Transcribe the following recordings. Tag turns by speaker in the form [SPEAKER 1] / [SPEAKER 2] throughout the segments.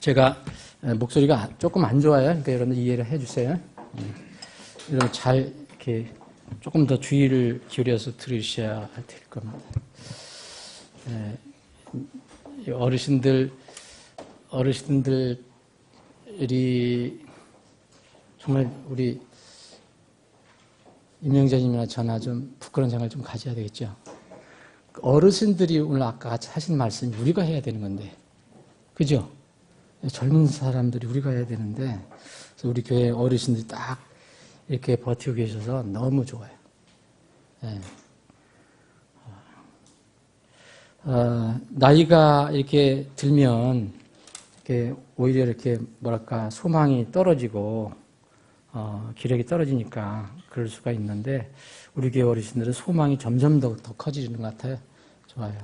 [SPEAKER 1] 제가 목소리가 조금 안 좋아요. 그러니까 여러분들 이해를 해주세요. 여러분 잘 이렇게 조금 더 주의를 기울여서 들으셔야 될 겁니다. 어르신들이 정말 우리 임영재님이나 저나 좀 부끄러운 생각을 좀 가져야 되겠죠. 어르신들이 오늘 아까 같이 하신 말씀이 우리가 해야 되는 건데, 그죠? 젊은 사람들이 우리가 해야 되는데, 그래서 우리 교회 어르신들이 딱 이렇게 버티고 계셔서 너무 좋아요. 네. 나이가 이렇게 들면, 이렇게 오히려 이렇게 뭐랄까, 소망이 떨어지고, 기력이 떨어지니까 그럴 수가 있는데, 우리 교회 어르신들은 소망이 점점 더 커지는 것 같아요. 좋아요.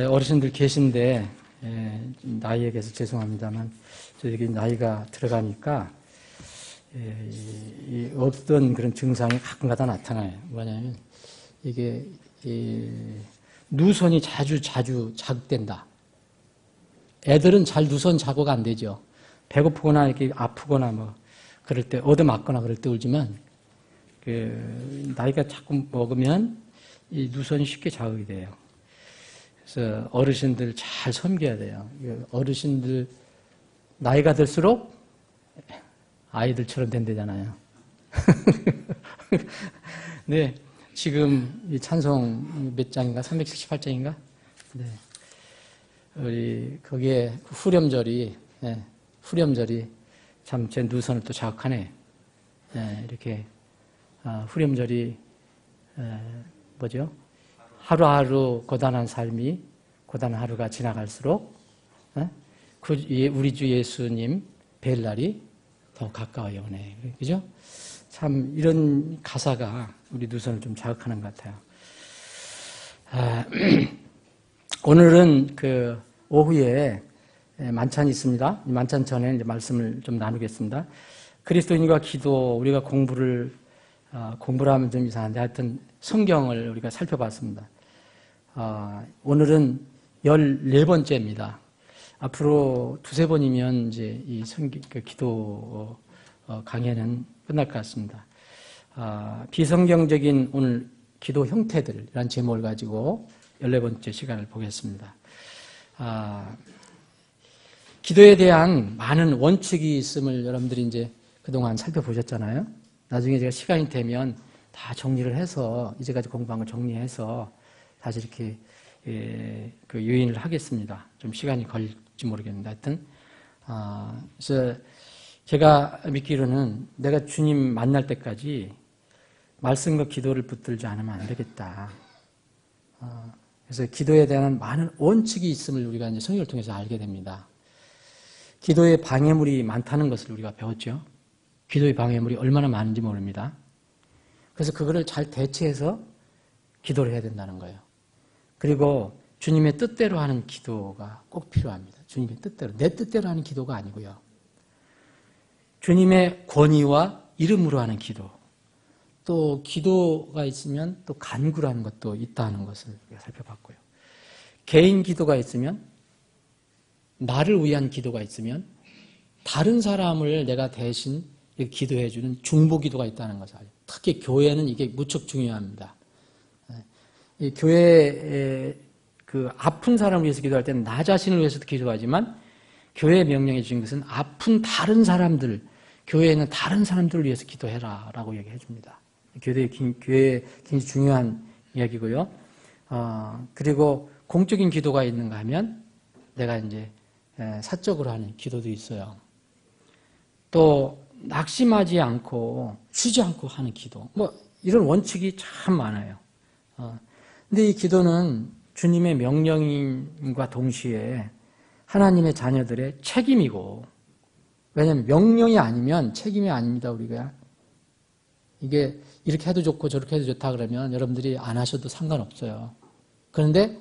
[SPEAKER 1] 어르신들 계신데, 나이 얘기해서 죄송합니다만, 저기 나이가 들어가니까, 없던 그런 증상이 가끔가다 나타나요. 뭐냐면, 이게, 누선이 자주 자극된다. 애들은 잘 누선 자극 안 되죠. 배고프거나 이렇게 아프거나 뭐, 그럴 때, 얻어맞거나 그럴 때 울지만, 나이가 자꾸 먹으면 이 누선이 쉽게 자극이 돼요. 그래서 어르신들 잘 섬겨야 돼요. 어르신들 나이가 들수록 아이들처럼 된다잖아요. 네, 지금 이 찬송 몇 장인가? 378장인가? 네. 우리 거기에 후렴절이 참 제 누선을 또 자극하네. 네, 이렇게 후렴절이 뭐죠? 하루하루 고단한 삶이 고단한 하루가 지나갈수록 우리 주 예수님 뵐 날이 더 가까워요. 그죠? 참 이런 가사가 우리 누선을 좀 자극하는 것 같아요. 오늘은 그 오후에 만찬이 있습니다. 만찬 전에 이제 말씀을 좀 나누겠습니다. 그리스도인과 기도, 우리가 공부를 하면 좀 이상한데 하여튼 성경을 우리가 살펴봤습니다. 오늘은 14번째입니다. 앞으로 두세 번이면 이제 이 기도 강해는 끝날 것 같습니다. 비성경적인 오늘 기도 형태들이라는 제목을 가지고 14번째 시간을 보겠습니다. 기도에 대한 많은 원칙이 있음을 여러분들이 이제 그동안 살펴보셨잖아요. 나중에 제가 시간이 되면 다 정리를 해서 이제까지 공부한 걸 정리해서 다시 이렇게 그 유인을 하겠습니다. 좀 시간이 걸릴지 모르겠는데 하여튼 그래서 제가 믿기로는 내가 주님 만날 때까지 말씀과 기도를 붙들지 않으면 안 되겠다. 그래서 기도에 대한 많은 원칙이 있음을 우리가 이제 성경을 통해서 알게 됩니다. 기도의 방해물이 많다는 것을 우리가 배웠죠. 기도의 방해물이 얼마나 많은지 모릅니다. 그래서 그거를 잘 대체해서 기도를 해야 된다는 거예요. 그리고 주님의 뜻대로 하는 기도가 꼭 필요합니다. 주님의 뜻대로. 내 뜻대로 하는 기도가 아니고요. 주님의 권위와 이름으로 하는 기도. 또 기도가 있으면 또 간구라는 것도 있다는 것을 우리가 살펴봤고요. 개인 기도가 있으면, 나를 위한 기도가 있으면, 다른 사람을 내가 대신 기도해주는 중보 기도가 있다는 것을 알죠. 특히 교회는 이게 무척 중요합니다. 이 교회에 그 아픈 사람을 위해서 기도할 때는 나 자신을 위해서도 기도하지만 교회의 명령해 주신 것은 아픈 다른 사람들, 교회에 있는 다른 사람들을 위해서 기도해라 라고 얘기해 줍니다. 교회의 굉장히 중요한 이야기고요. 그리고 공적인 기도가 있는가 하면 내가 이제 사적으로 하는 기도도 있어요. 또 낙심하지 않고 쉬지 않고 하는 기도, 뭐 이런 원칙이 참 많아요. 근데 이 기도는 주님의 명령임과 동시에 하나님의 자녀들의 책임이고, 왜냐하면 명령이 아니면 책임이 아닙니다. 우리가 이게 이렇게 해도 좋고 저렇게 해도 좋다 그러면 여러분들이 안 하셔도 상관없어요. 그런데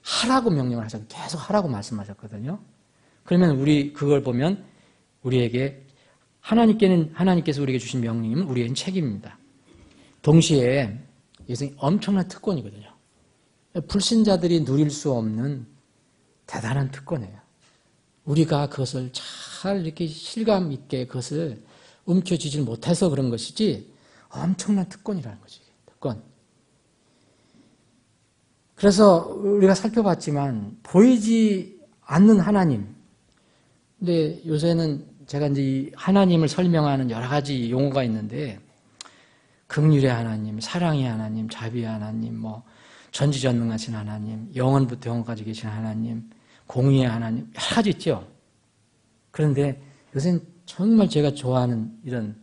[SPEAKER 1] 하라고 명령을 하셨고 계속 하라고 말씀하셨거든요. 그러면 우리 그걸 보면 우리에게 하나님께서 우리에게 주신 명령이면 우리에게는 책임입니다. 동시에 이것은 엄청난 특권이거든요. 불신자들이 누릴 수 없는 대단한 특권이에요. 우리가 그것을 잘 이렇게 실감 있게 그것을 움켜쥐질 못해서 그런 것이지 엄청난 특권이라는 거지. 특권. 그래서 우리가 살펴봤지만 보이지 않는 하나님. 근데 요새는 제가 이제 이 하나님을 설명하는 여러 가지 용어가 있는데 긍휼의 하나님, 사랑의 하나님, 자비의 하나님, 뭐 전지전능하신 하나님, 영원부터 영원까지 계신 하나님, 공의의 하나님 여러 가지 있죠. 그런데 요새는 정말 제가 좋아하는 이런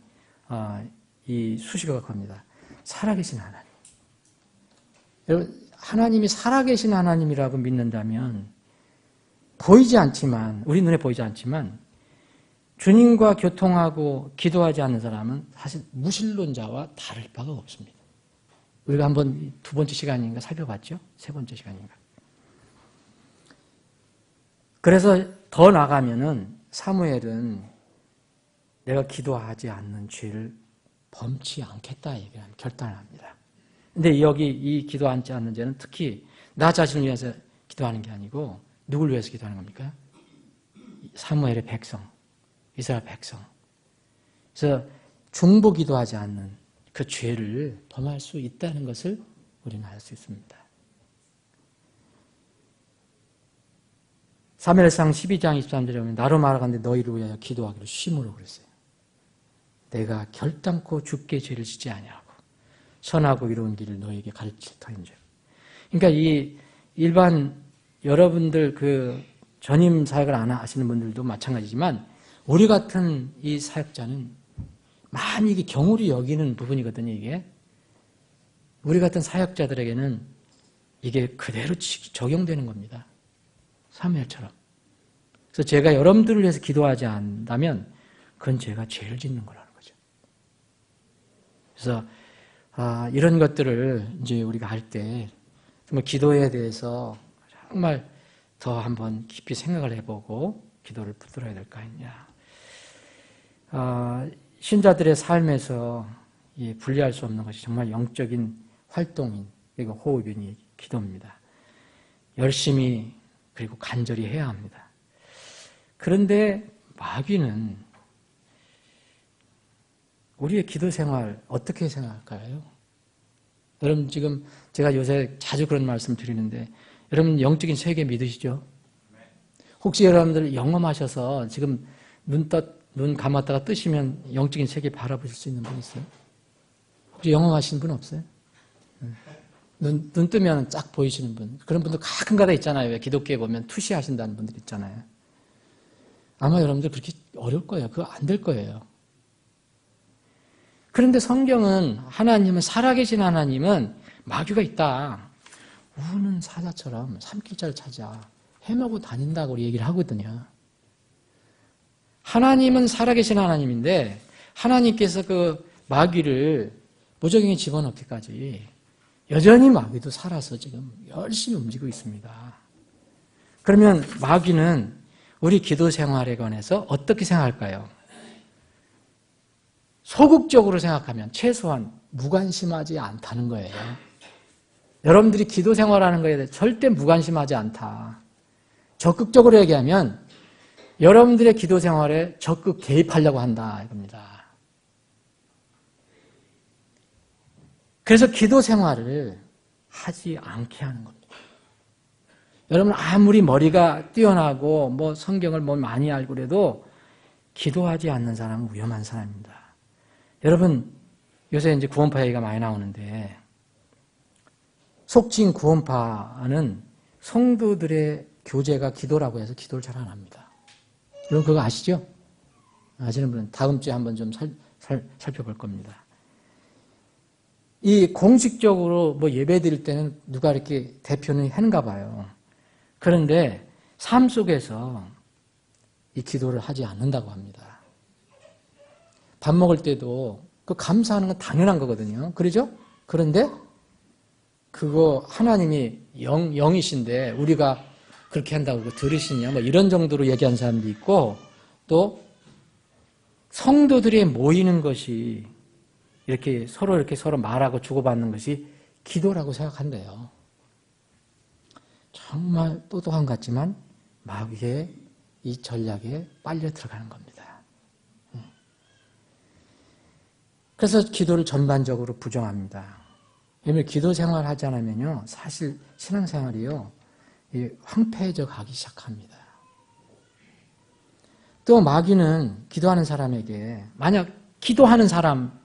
[SPEAKER 1] 이 수식어가 겁니다. 살아계신 하나님. 여러분 하나님이 살아계신 하나님이라고 믿는다면 보이지 않지만 우리 눈에 보이지 않지만 주님과 교통하고 기도하지 않는 사람은 사실 무신론자와 다를 바가 없습니다. 우리가 한번 두 번째 시간인가 살펴봤죠? 세 번째 시간인가. 그래서 더 나가면은 사무엘은 내가 기도하지 않는 죄를 범치 않겠다 얘기하는 결단을 합니다. 근데 여기 이 기도하지 않는 죄는 특히 나 자신을 위해서 기도하는 게 아니고 누굴 위해서 기도하는 겁니까? 사무엘의 백성, 이스라엘 백성. 그래서 중보 기도하지 않는 그 죄를 범할 수 있다는 것을 우리는 알 수 있습니다. 사무엘상 12장 23절에 보면 나로 말하건대 너희를 위하여 기도하기로 심으로 그랬어요. 내가 결단코 죽게 죄를 짓지 아니하고 선하고 이로운 길을 너희에게 가르칠 터인즉. 그러니까 이 일반 여러분들 그 전임 사역을 안 하시는 분들도 마찬가지지만 우리 같은 이 사역자는 많이 이게 경홀히 여기는 부분이거든요. 이게 우리 같은 사역자들에게는 이게 그대로 적용되는 겁니다. 사무엘처럼. 그래서 제가 여러분들을 위해서 기도하지 않는다면 그건 제가 죄를 짓는 거라는 거죠. 그래서 이런 것들을 이제 우리가 할 때 정말 기도에 대해서 정말 더 한번 깊이 생각을 해보고 기도를 붙들어야 될 거 아니냐. 신자들의 삶에서 분리할 수 없는 것이 정말 영적인 활동인 그리고 호흡인 기도입니다. 열심히 그리고 간절히 해야 합니다. 그런데 마귀는 우리의 기도 생활 어떻게 생각할까요? 여러분 지금 제가 요새 자주 그런 말씀 드리는데 여러분 영적인 세계 믿으시죠? 혹시 여러분들 영험하셔서 지금 눈 감았다가 뜨시면 영적인 세계 바라보실 수 있는 분 있어요? 혹시 영험하신 분 없어요? 눈 뜨면 쫙 보이시는 분. 그런 분들 가끔가다 있잖아요. 왜 기독교에 보면 투시하신다는 분들 있잖아요. 아마 여러분들 그렇게 어려울 거예요. 그거 안 될 거예요. 그런데 성경은 하나님은 살아계신 하나님은 마귀가 있다. 우는 사자처럼 삼킬자를 찾아 헤매고 다닌다고 우리 얘기를 하거든요. 하나님은 살아계신 하나님인데 하나님께서 그 마귀를 무적행에 집어넣기까지 여전히 마귀도 살아서 지금 열심히 움직이고 있습니다. 그러면 마귀는 우리 기도 생활에 관해서 어떻게 생각할까요? 소극적으로 생각하면 최소한 무관심하지 않다는 거예요. 여러분들이 기도 생활하는 거에 대해 절대 무관심하지 않다. 적극적으로 얘기하면 여러분들의 기도 생활에 적극 개입하려고 한다 이겁니다. 그래서 기도 생활을 하지 않게 하는 겁니다. 여러분 아무리 머리가 뛰어나고 뭐 성경을 뭐 많이 알고 그래도 기도하지 않는 사람은 위험한 사람입니다. 여러분 요새 이제 구원파 얘기가 많이 나오는데 속칭 구원파는 성도들의 교제가 기도라고 해서 기도를 잘 안 합니다. 여러분 그거 아시죠? 아시는 분은 다음 주에 한번 좀 살펴볼 겁니다. 이 공식적으로 뭐 예배 드릴 때는 누가 이렇게 대표는 하는가 봐요. 그런데 삶 속에서 이 기도를 하지 않는다고 합니다. 밥 먹을 때도 그 감사하는 건 당연한 거거든요. 그러죠? 그런데 그거 하나님이 영이신데 우리가 그렇게 한다고 들으시냐 뭐 이런 정도로 얘기하는 사람도 있고 또 성도들이 모이는 것이 이렇게 서로 말하고 주고받는 것이 기도라고 생각한대요. 정말 똑똑한 것 같지만 마귀의 이 전략에 빨려 들어가는 겁니다. 그래서 기도를 전반적으로 부정합니다. 왜냐하면 기도 생활 하지 않으면요, 사실 신앙생활이요, 황폐해져 가기 시작합니다. 또 마귀는 기도하는 사람에게, 만약 기도하는 사람,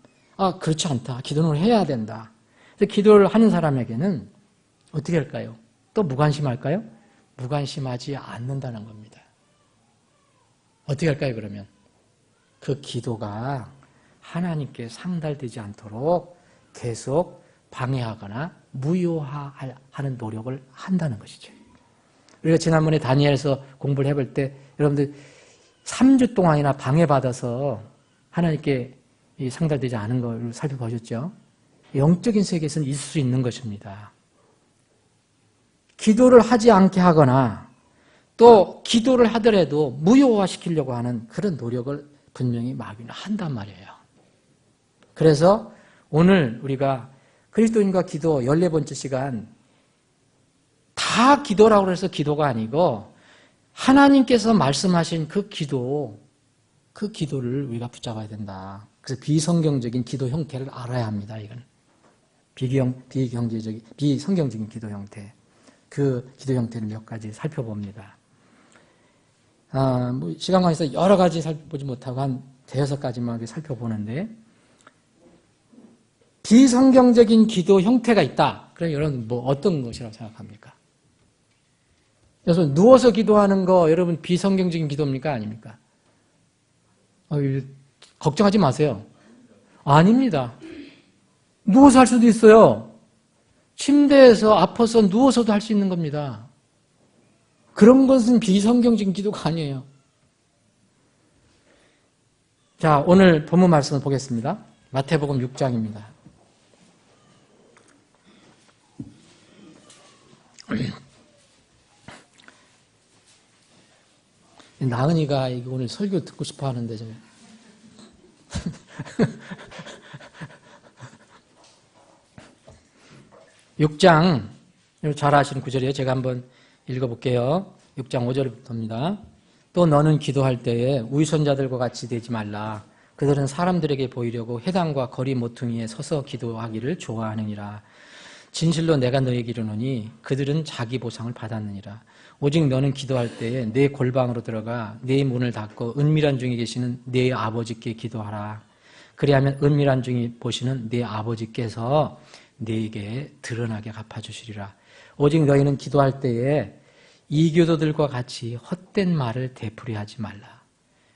[SPEAKER 1] 그렇지 않다, 기도는 해야 된다. 그래서 기도를 하는 사람에게는 어떻게 할까요? 또 무관심할까요? 무관심하지 않는다는 겁니다. 어떻게 할까요, 그러면? 그 기도가 하나님께 상달되지 않도록 계속 방해하거나 무효화하는 노력을 한다는 것이죠. 우리가 지난번에 다니엘서 공부를 해볼 때 여러분들 3주 동안이나 방해받아서 하나님께 상달되지 않은 걸 살펴보셨죠? 영적인 세계에서는 있을 수 있는 것입니다. 기도를 하지 않게 하거나 또 기도를 하더라도 무효화시키려고 하는 그런 노력을 분명히 마귀는 한단 말이에요. 그래서 오늘 우리가 그리스도인과 기도 14번째 시간, 다 기도라고 해서 기도가 아니고 하나님께서 말씀하신 그 기도를 우리가 붙잡아야 된다. 그래서 비성경적인 기도 형태를 알아야 합니다. 이건 비성경적인 기도 형태. 그 기도 형태를 몇 가지 살펴봅니다. 시간 관계에서 여러 가지 살펴보지 못하고 한 대여섯 가지만 살펴보는데, 비성경적인 기도 형태가 있다. 그럼 여러분 어떤 것이라고 생각합니까? 그래서 누워서 기도하는 거 여러분 비성경적인 기도입니까? 아닙니까? 걱정하지 마세요. 아닙니다. 누워서 할 수도 있어요. 침대에서 아파서 누워서도 할 수 있는 겁니다. 그런 것은 비성경적인 기도가 아니에요. 자, 오늘 본문 말씀을 보겠습니다. 마태복음 6장입니다. 나은이가 오늘 설교 듣고 싶어 하는데, 6장, 잘 아시는 구절이에요. 제가 한번 읽어볼게요. 6장 5절부터입니다. 또 너는 기도할 때에 위선자들과 같이 되지 말라. 그들은 사람들에게 보이려고 회당과 거리 모퉁이에 서서 기도하기를 좋아하느니라. 진실로 내가 너에게 이르노니 그들은 자기 보상을 받았느니라. 오직 너는 기도할 때에 내 골방으로 들어가 내 문을 닫고 은밀한 중에 계시는 내 아버지께 기도하라. 그리하면 은밀한 중에 보시는 내 아버지께서 네게 드러나게 갚아주시리라. 오직 너희는 기도할 때에 이교도들과 같이 헛된 말을 되풀이하지 말라.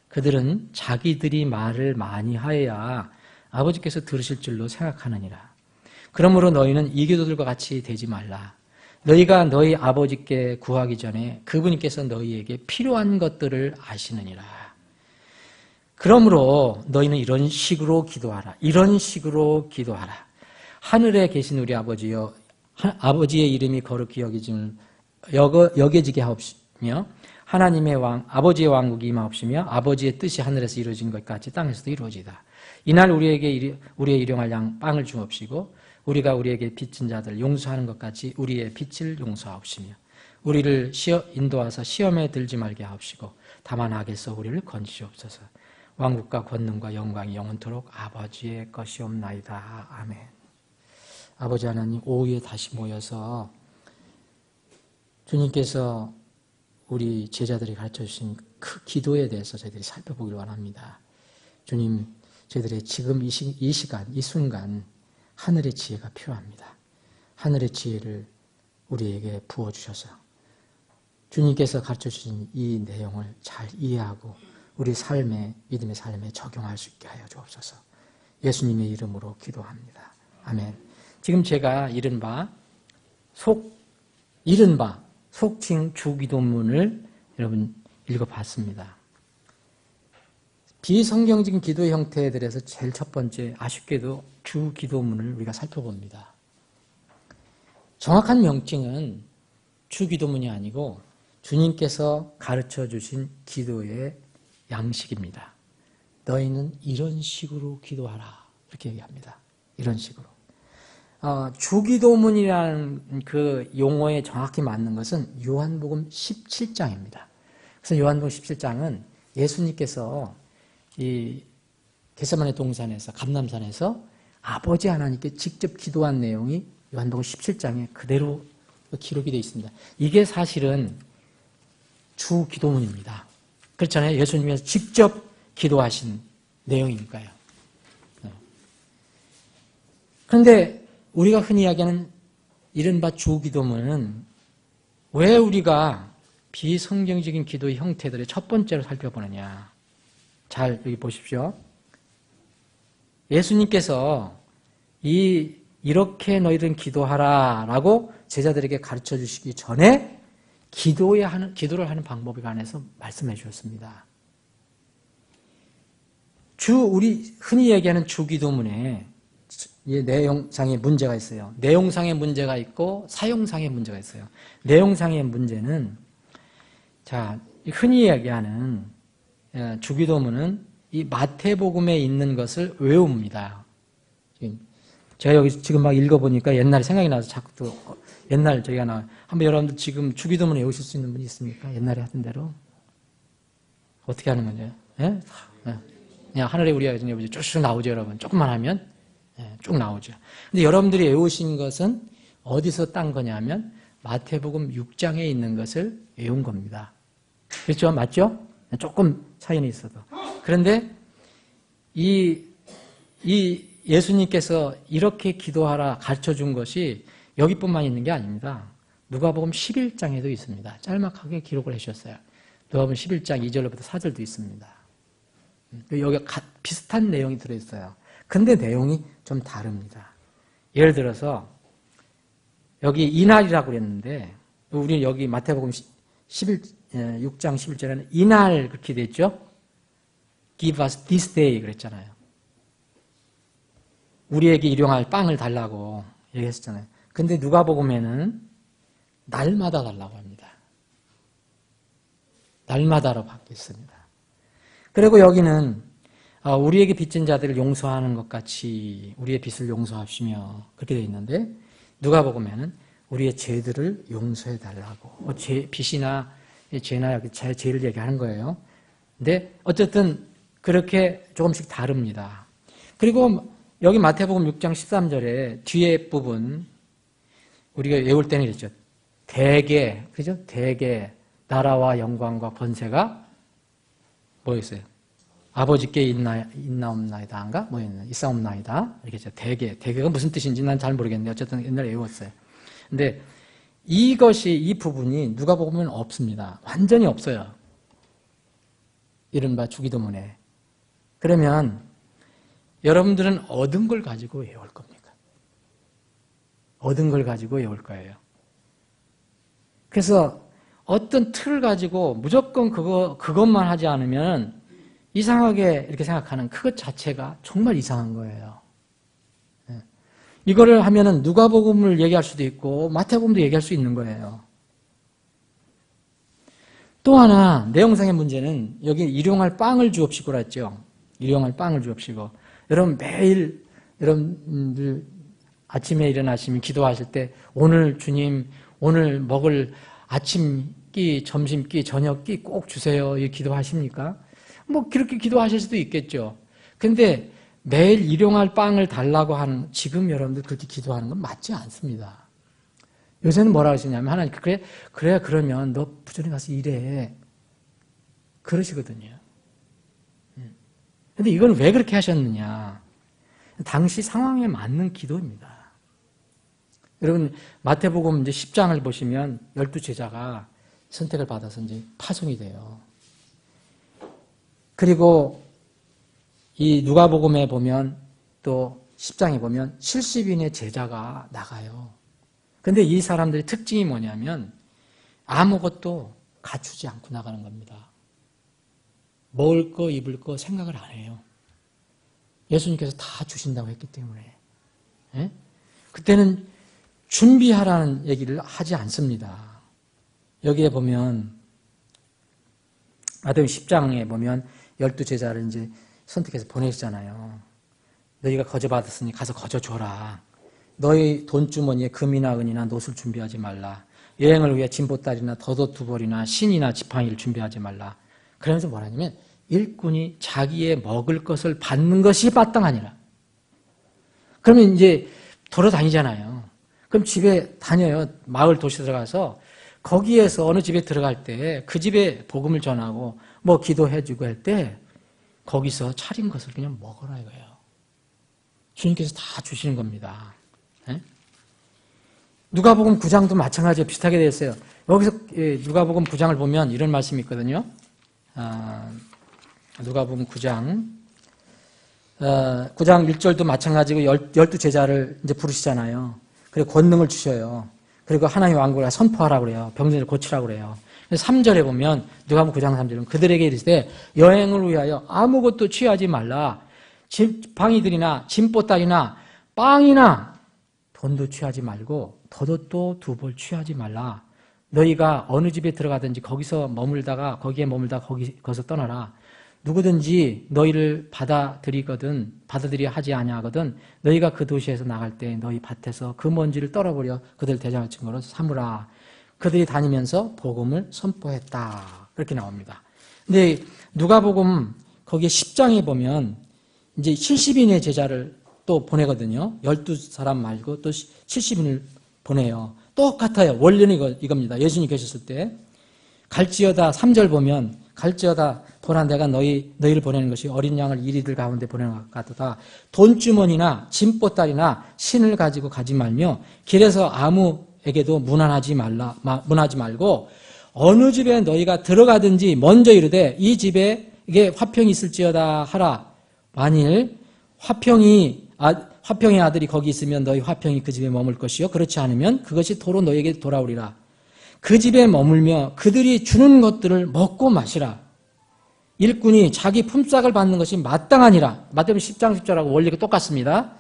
[SPEAKER 1] 그들은 자기들이 말을 많이 하여야 아버지께서 들으실 줄로 생각하느니라. 그러므로 너희는 이교도들과 같이 되지 말라. 너희가 너희 아버지께 구하기 전에 그분께서 너희에게 필요한 것들을 아시느니라. 그러므로 너희는 이런 식으로 기도하라. 이런 식으로 기도하라. 하늘에 계신 우리 아버지여, 아버지의 이름이 거룩히 여겨지게 하옵시며 하나님의 아버지의 왕국이 임하옵시며 아버지의 뜻이 하늘에서 이루어진 것 같이 땅에서도 이루어지다. 이날 우리에게 우리의 일용할 양 빵을 주옵시고 우리가 우리에게 빚진 자들 용서하는 것 같이 우리의 빚을 용서하옵시며 우리를 인도하사 시험에 들지 말게 하옵시고 다만 악에서 우리를 건지시옵소서. 왕국과 권능과 영광이 영원토록 아버지의 것이옵나이다. 아멘. 아버지 하나님, 오후에 다시 모여서 주님께서 우리 제자들이 가르쳐주신 그 기도에 대해서 저희들이 살펴보길 원합니다. 주님, 저희들의 지금 이 시간, 이 순간 하늘의 지혜가 필요합니다. 하늘의 지혜를 우리에게 부어주셔서 주님께서 가르쳐주신 이 내용을 잘 이해하고 우리 삶에, 믿음의 삶에 적용할 수 있게 하여 주옵소서. 예수님의 이름으로 기도합니다. 아멘. 지금 제가 이른바 속칭 주기도문을 여러분 읽어봤습니다. 비성경적인 기도의 형태에 대해서 제일 첫 번째, 아쉽게도 주기도문을 우리가 살펴봅니다. 정확한 명칭은 주기도문이 아니고 주님께서 가르쳐 주신 기도의 양식입니다. 너희는 이런 식으로 기도하라. 이렇게 얘기합니다. 이런 식으로. 주기도문이라는 그 용어에 정확히 맞는 것은 요한복음 17장입니다. 그래서 요한복음 17장은 예수님께서 이 겟세마네 동산에서 감람산에서 아버지 하나님께 직접 기도한 내용이 요한복음 17장에 그대로 기록이 되어 있습니다. 이게 사실은 주기도문입니다. 그렇잖아요. 예수님께서 직접 기도하신 내용이니까요. 그런데 우리가 흔히 이야기하는 이른바 주기도문은 왜 우리가 비성경적인 기도의 형태들을 첫 번째로 살펴보느냐. 잘 여기 보십시오. 예수님께서 이렇게 너희들은 기도하라 라고 제자들에게 가르쳐 주시기 전에 기도를 하는 방법에 관해서 말씀해 주셨습니다. 우리 흔히 얘기하는 주기도문에 내용상의 문제가 있어요. 내용상의 문제가 있고 사용상의 문제가 있어요. 내용상의 문제는 흔히 얘기하는 주기도문은 이 마태복음에 있는 것을 외웁니다. 제가 여기 지금 막 읽어보니까 옛날에 생각이 나서 자꾸 또 옛날 저희가 한번 여러분들 지금 주기도문 외우실 수 있는 분이 있습니까? 옛날에 하던 대로 어떻게 하는 거죠? 예? 그냥 하늘에 우리가 쭉 나오죠, 여러분. 조금만 하면 쭉 나오죠. 근데 여러분들이 외우신 것은 어디서 딴 거냐면 마태복음 6장에 있는 것을 외운 겁니다. 그렇죠? 맞죠? 조금 차이는 있어도. 그런데 이 예수님께서 이렇게 기도하라 가르쳐 준 것이 여기뿐만 있는 게 아닙니다. 누가복음 11장에도 있습니다. 짤막하게 기록을 해주셨어요. 누가복음 11장 2절부터 4절도 있습니다. 여기 비슷한 내용이 들어있어요. 근데 내용이 좀 다릅니다. 예를 들어서 여기 이날이라고 그랬는데 우리 여기 마태복음 6장 11절에는 이날 그렇게 됐죠? Give us this day 그랬잖아요. 우리에게 일용할 빵을 달라고 얘기했잖아요. 근데 누가복음에는 날마다 달라고 합니다. 날마다로 바뀌었습니다. 그리고 여기는 우리에게 빚진 자들을 용서하는 것 같이 우리의 빚을 용서하시며 그렇게 되어 있는데 누가복음에는 우리의 죄들을 용서해 달라고 빚이나 죄나 죄를 얘기하는 거예요. 근데 어쨌든 그렇게 조금씩 다릅니다. 그리고 여기 마태복음 6장 13절에 뒤에 부분 우리가 외울 때는 이랬죠. 대개 그죠? 대개 나라와 영광과 권세가 뭐였어요? 아버지께 있나옵나이다인가? 뭐였나? 있사옵나이다. 이렇게 했죠. 대개가 무슨 뜻인지 난 잘 모르겠는데 어쨌든 옛날에 외웠어요. 근데 이 부분이 누가복음에는 없습니다. 완전히 없어요. 이른바 주기도문에. 그러면 여러분들은 얻은 걸 가지고 외울 겁니까? 얻은 걸 가지고 외울 거예요. 그래서 어떤 틀을 가지고 무조건 그것만 하지 않으면 이상하게 이렇게 생각하는 그것 자체가 정말 이상한 거예요. 이거를 하면은 누가복음을 얘기할 수도 있고 마태복음도 얘기할 수 있는 거예요. 또 하나 내용상의 문제는 여기 일용할 빵을 주옵시고 그랬죠. 일용할 빵을 주옵시고. 여러분 매일 여러분들 아침에 일어나시면 기도하실 때 오늘 주님 오늘 먹을 아침 끼, 점심 끼, 저녁 끼 꼭 주세요. 이 기도하십니까? 뭐 그렇게 기도하실 수도 있겠죠. 근데 매일 일용할 빵을 달라고 하는 지금 여러분들 그렇게 기도하는 건 맞지 않습니다. 요새는 뭐라 하시냐면 하나님 그래 그러면 너 부지런히 가서 일해. 그러시거든요. 근데 이건 왜 그렇게 하셨느냐? 당시 상황에 맞는 기도입니다. 여러분 마태복음 이제 10장을 보시면 12제자가 선택을 받아서 이제 파송이 돼요. 그리고 이 누가복음에 보면 또 10장에 보면 70인의 제자가 나가요. 근데 이 사람들의 특징이 뭐냐면 아무것도 갖추지 않고 나가는 겁니다. 먹을 거 입을 거 생각을 안 해요. 예수님께서 다 주신다고 했기 때문에. 예? 그때는 준비하라는 얘기를 하지 않습니다. 여기에 보면 마태복음 10장에 보면 12제자를 이제 선택해서 보내시잖아요. 너희가 거저 받았으니 가서 거저 줘라. 너희 돈주머니에 금이나 은이나 노술 준비하지 말라. 여행을 위해 진보다리나 덧옷두벌이나 신이나 지팡이를 준비하지 말라. 그러면서 뭐라냐면 일꾼이 자기의 먹을 것을 받는 것이 마땅하니라. 그러면 이제 돌아다니잖아요. 그럼 집에 다녀요. 마을 도시 들어가서 거기에서 어느 집에 들어갈 때 그 집에 복음을 전하고 뭐 기도해주고 할 때 거기서 차린 것을 그냥 먹어라 이거예요. 주님께서 다 주시는 겁니다. 네? 누가복음 9장도 마찬가지로 비슷하게 되어 있어요. 여기서 누가복음 9장을 보면 이런 말씀이 있거든요. 누가복음 9장 9장 1절도 마찬가지고 12제자를 이제 부르시잖아요. 그리고 권능을 주셔요. 그리고 하나님의 왕국을 선포하라고 그래요. 병들을 고치라고 그래요. 3절에 보면 누가복음 9장 3절은 그들에게 이르시되 여행을 위하여 아무것도 취하지 말라. 지팡이들이나 짐보따리나 빵이나 돈도 취하지 말고 덧옷도 두 벌 취하지 말라. 너희가 어느 집에 들어가든지 거기서 머물다가 거기에 머물다가 거기서 떠나라. 누구든지 너희를 받아들이야 하지 아니하거든 너희가 그 도시에서 나갈 때 너희 밭에서 그 먼지를 떨어버려 그들 대장을 증거로 삼으라. 그들이 다니면서 복음을 선포했다. 그렇게 나옵니다. 근데 누가복음 거기에 10장에 보면 이제 70인의 제자를 또 보내거든요. 12사람 말고 또 70인을 보내요. 똑같아요. 원리는 이겁니다. 예수님 계셨을 때 갈지어다 3절 보면 갈지어다 보라 내가 너희를 보내는 것이 어린 양을 이리들 가운데 보내는 것 같도다. 돈주머니나 짐보따리나 신을 가지고 가지 말며 길에서 아무에게도 문안하지 말고 어느 집에 너희가 들어가든지 먼저 이르되 이 집에 이게 화평이 있을지어다 하라. 만일 화평의 아들이 거기 있으면 너희 화평이 그 집에 머물 것이요 그렇지 않으면 그것이 도로 너희에게 돌아오리라. 그 집에 머물며 그들이 주는 것들을 먹고 마시라. 일꾼이 자기 품삯을 받는 것이 마땅하니라. 마태복음 10장 10절하고 원리가 똑같습니다.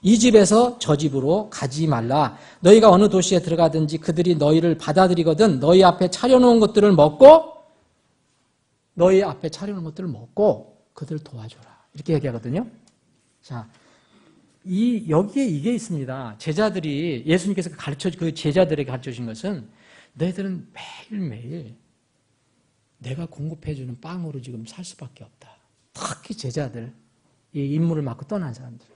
[SPEAKER 1] 이 집에서 저 집으로 가지 말라. 너희가 어느 도시에 들어가든지 그들이 너희를 받아들이거든 너희 앞에 차려놓은 것들을 먹고 그들을 도와줘라. 이렇게 얘기하거든요. 자, 여기에 이게 있습니다. 제자들이 예수님께서 그 제자들에게 가르쳐 주신 것은 너희들은 매일매일 내가 공급해주는 빵으로 지금 살 수밖에 없다. 특히 제자들, 이 임무를 맡고 떠난 사람들.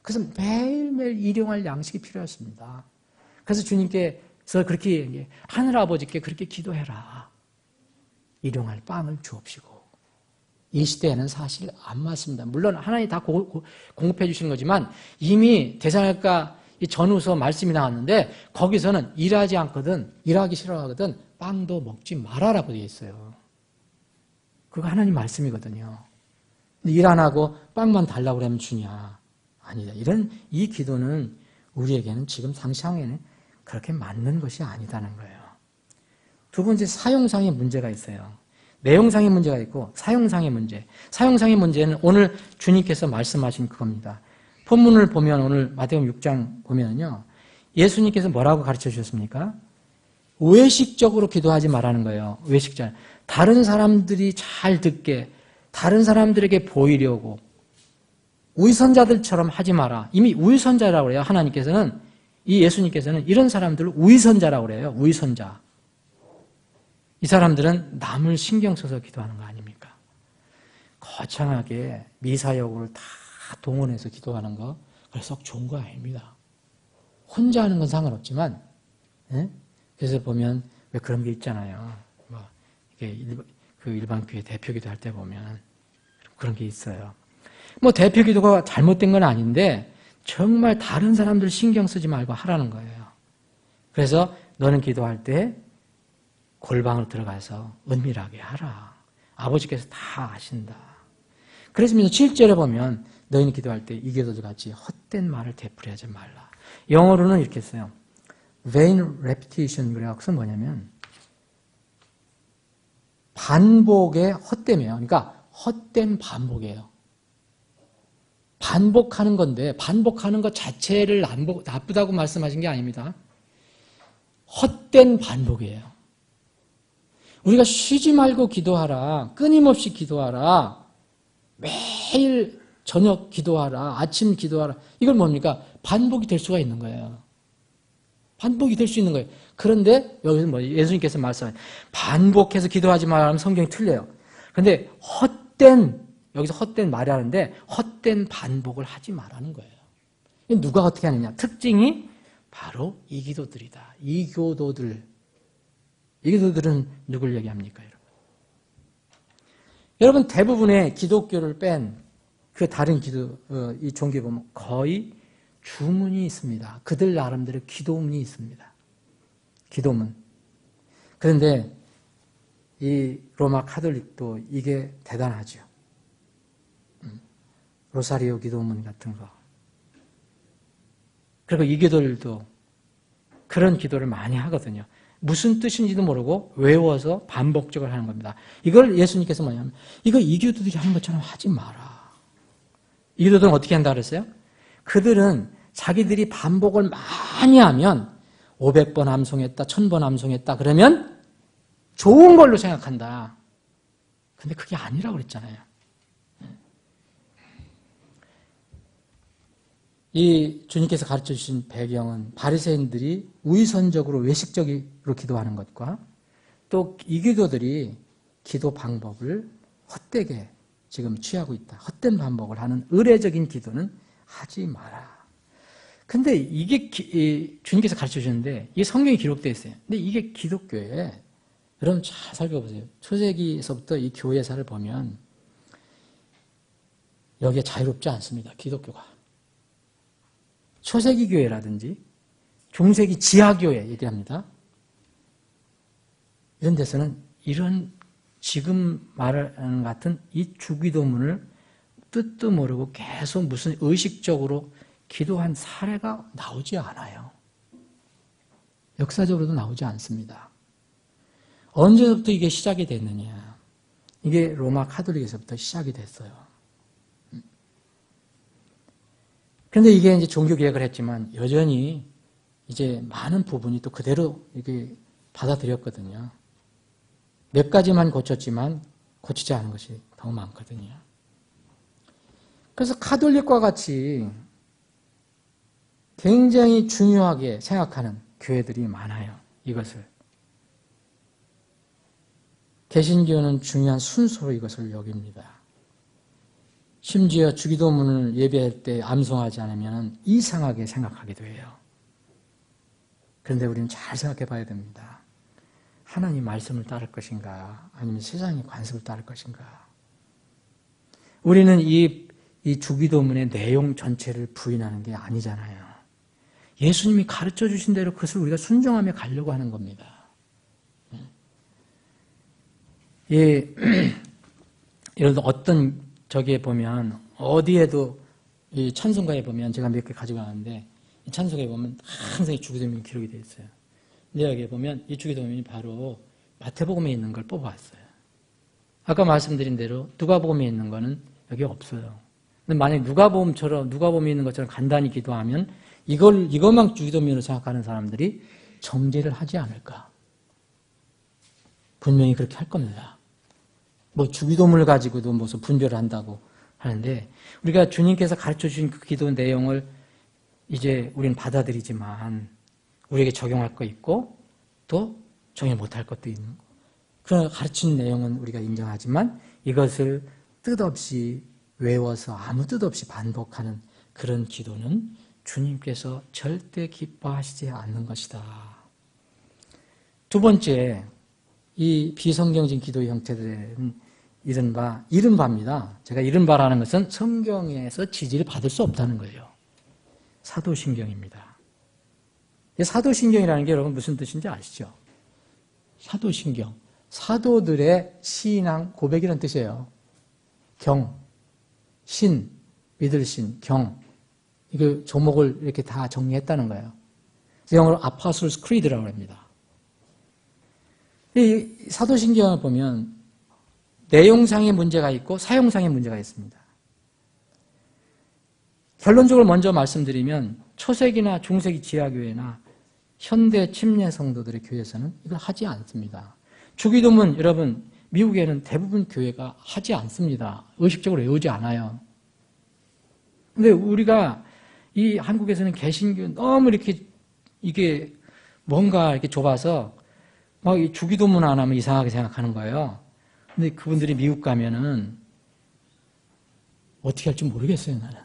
[SPEAKER 1] 그래서 매일매일 일용할 양식이 필요했습니다. 그래서 주님께서 그렇게 얘기해. 하늘아버지께 그렇게 기도해라. 일용할 빵을 주옵시고. 이 시대에는 사실 안 맞습니다. 물론 하나님이 다 공급해 주시는 거지만 이미 대사할까 전후서 말씀이 나왔는데 거기서는 일하기 싫어하거든 빵도 먹지 말아라고 되어 있어요. 그거 하나님 말씀이거든요. 일 안 하고 빵만 달라고 그러면 주냐? 아니다. 이 기도는 우리에게는 지금 상황에는 그렇게 맞는 것이 아니다는 거예요. 두 번째, 사용상의 문제가 있어요. 내용상의 문제가 있고 사용상의 문제. 사용상의 문제는 오늘 주님께서 말씀하신 그겁니다. 본문을 보면 오늘 마태복음 6장 보면요. 예수님께서 뭐라고 가르쳐 주셨습니까? 외식적으로 기도하지 말라는 거예요. 외식적. 다른 사람들이 잘 듣게, 다른 사람들에게 보이려고 위선자들처럼 하지 마라. 이미 위선자라고 그래요. 하나님께서는, 이 예수님께서는 이런 사람들을 위선자라고 그래요. 위선자. 이 사람들은 남을 신경 써서 기도하는 거 아닙니까? 거창하게 미사여구를 다 동원해서 기도하는 거, 그래서 썩 좋은 거 아닙니다. 혼자 하는 건 상관없지만, 예? 그래서 보면 왜 그런 게 있잖아요. 뭐 이게 그 일반 교회 대표기도 할 때 보면 그런 게 있어요. 뭐 대표기도가 잘못된 건 아닌데 정말 다른 사람들 신경 쓰지 말고 하라는 거예요. 그래서 너는 기도할 때 골방으로 들어가서 은밀하게 하라. 아버지께서 다 아신다. 그래서 7절에 보면 너희는 기도할 때 이 기도도 같이 헛된 말을 되풀이하지 말라. 영어로는 이렇게 써요. vain repetition. 그래서 뭐냐면 반복의 헛됨이에요. 그러니까 헛된 반복이에요. 반복하는 건데 반복하는 것 자체를 나쁘다고 말씀하신 게 아닙니다. 헛된 반복이에요. 우리가 쉬지 말고 기도하라. 끊임없이 기도하라. 매일 저녁 기도하라, 아침 기도하라. 이건 뭡니까? 반복이 될 수가 있는 거예요. 반복이 될 수 있는 거예요. 그런데 여기서 뭐 예수님께서 말씀하신 반복해서 기도하지 말라면 성경이 틀려요. 그런데 여기서 헛된 말이 하는데 헛된 반복을 하지 말라는 거예요. 누가 어떻게 하느냐? 특징이 바로 이기도들이다. 이교도들은 누굴 얘기합니까, 여러분? 여러분 대부분의 기독교를 뺀 그 다른 이 종교에 보면 거의 주문이 있습니다. 그들 나름대로 기도문이 있습니다. 기도문. 그런데 이 로마 카톨릭도 이게 대단하죠. 로사리오 기도문 같은 거. 그리고 이교도들도 그런 기도를 많이 하거든요. 무슨 뜻인지도 모르고 외워서 반복적으로 하는 겁니다. 이걸 예수님께서 뭐냐면 이거 이교도들이 하는 것처럼 하지 마라. 이교도들은 어떻게 한다 그랬어요? 그들은 자기들이 반복을 많이 하면 500번 암송했다, 1000번 암송했다 그러면 좋은 걸로 생각한다. 근데 그게 아니라고 그랬잖아요. 이 주님께서 가르쳐 주신 배경은 바리새인들이 위선적으로 외식적으로 기도하는 것과 또 이교도들이 기도 방법을 헛되게 지금 취하고 있다. 헛된 반복을 하는 의례적인 기도는 하지 마라. 근데 이게 주님께서 가르쳐 주셨는데 이게 성경에 기록되어 있어요. 근데 이게 기독교에 여러분 잘 살펴보세요. 초세기에서부터 이 교회사를 보면 여기에 자유롭지 않습니다. 기독교가. 초세기 교회라든지 중세기 지하교회 얘기합니다. 이런 데서는 이런 지금 말하는 같은 이 주기도문을 뜻도 모르고 계속 무슨 의식적으로 기도한 사례가 나오지 않아요. 역사적으로도 나오지 않습니다. 언제부터 이게 시작이 됐느냐? 이게 로마 카톨릭에서부터 시작이 됐어요. 그런데 이게 이제 종교개혁을 했지만 여전히 이제 많은 부분이 또 그대로 이게 받아들였거든요. 몇 가지만 고쳤지만 고치지 않은 것이 더 많거든요. 그래서 카톨릭과 같이 굉장히 중요하게 생각하는 교회들이 많아요. 이것을. 개신교는 중요한 순서로 이것을 여깁니다. 심지어 주기도문을 예배할 때 암송하지 않으면 이상하게 생각하기도 해요. 그런데 우리는 잘 생각해 봐야 됩니다. 하나님 말씀을 따를 것인가 아니면 세상의 관습을 따를 것인가. 우리는 이 주기도문의 내용 전체를 부인하는 게 아니잖아요. 예수님이 가르쳐 주신 대로 그것을 우리가 순종하며 가려고 하는 겁니다. 예, 예를 들어 어떤 저기에 보면 어디에도 이 찬송가에 보면 제가 몇 개 가지고 왔는데 이 찬송가에 보면 항상 이 주기도문이 기록이 되어 있어요. 근데 여기에 보면 이 주기도문이 바로 마태복음에 있는 걸 뽑아왔어요. 아까 말씀드린 대로 누가복음에 있는 거는 여기 없어요. 근데 만약 누가복음에 있는 것처럼 간단히 기도하면 이것만 주기도문으로 생각하는 사람들이 정죄를 하지 않을까? 분명히 그렇게 할 겁니다. 뭐 주기도문을 가지고도 무슨 분별을 한다고 하는데 우리가 주님께서 가르쳐 주신 그 기도 내용을 이제 우리는 받아들이지만 우리에게 적용할 거 있고 또 적용 못할 것도 있는 거. 그러나 가르친 내용은 우리가 인정하지만 이것을 뜻없이 외워서 아무 뜻 없이 반복하는 그런 기도는 주님께서 절대 기뻐하시지 않는 것이다. 두 번째, 이 비성경적인 기도 형태들은 이른바입니다. 제가 이른바라는 것은 성경에서 지지를 받을 수 없다는 거예요. 사도신경입니다. 사도신경이라는 게 여러분 무슨 뜻인지 아시죠? 사도신경. 사도들의 신앙 고백이라는 뜻이에요. 경, 신, 믿을 신, 경. 이거 조목을 이렇게 다 정리했다는 거예요. 영어로 Apostles' Creed라고 합니다. 이 사도신경을 보면 내용상의 문제가 있고 사용상의 문제가 있습니다. 결론적으로 먼저 말씀드리면 초세기나 중세기 지하교회나 현대 침례 성도들의 교회에서는 이걸 하지 않습니다. 주기도문 여러분 미국에는 대부분 교회가 하지 않습니다. 의식적으로 외우지 않아요. 근데 우리가 이 한국에서는 개신교 너무 이렇게 이게 뭔가 이렇게 좁아서 막 주기도문 안 하면 이상하게 생각하는 거예요. 근데 그분들이 미국 가면은 어떻게 할지 모르겠어요, 나는.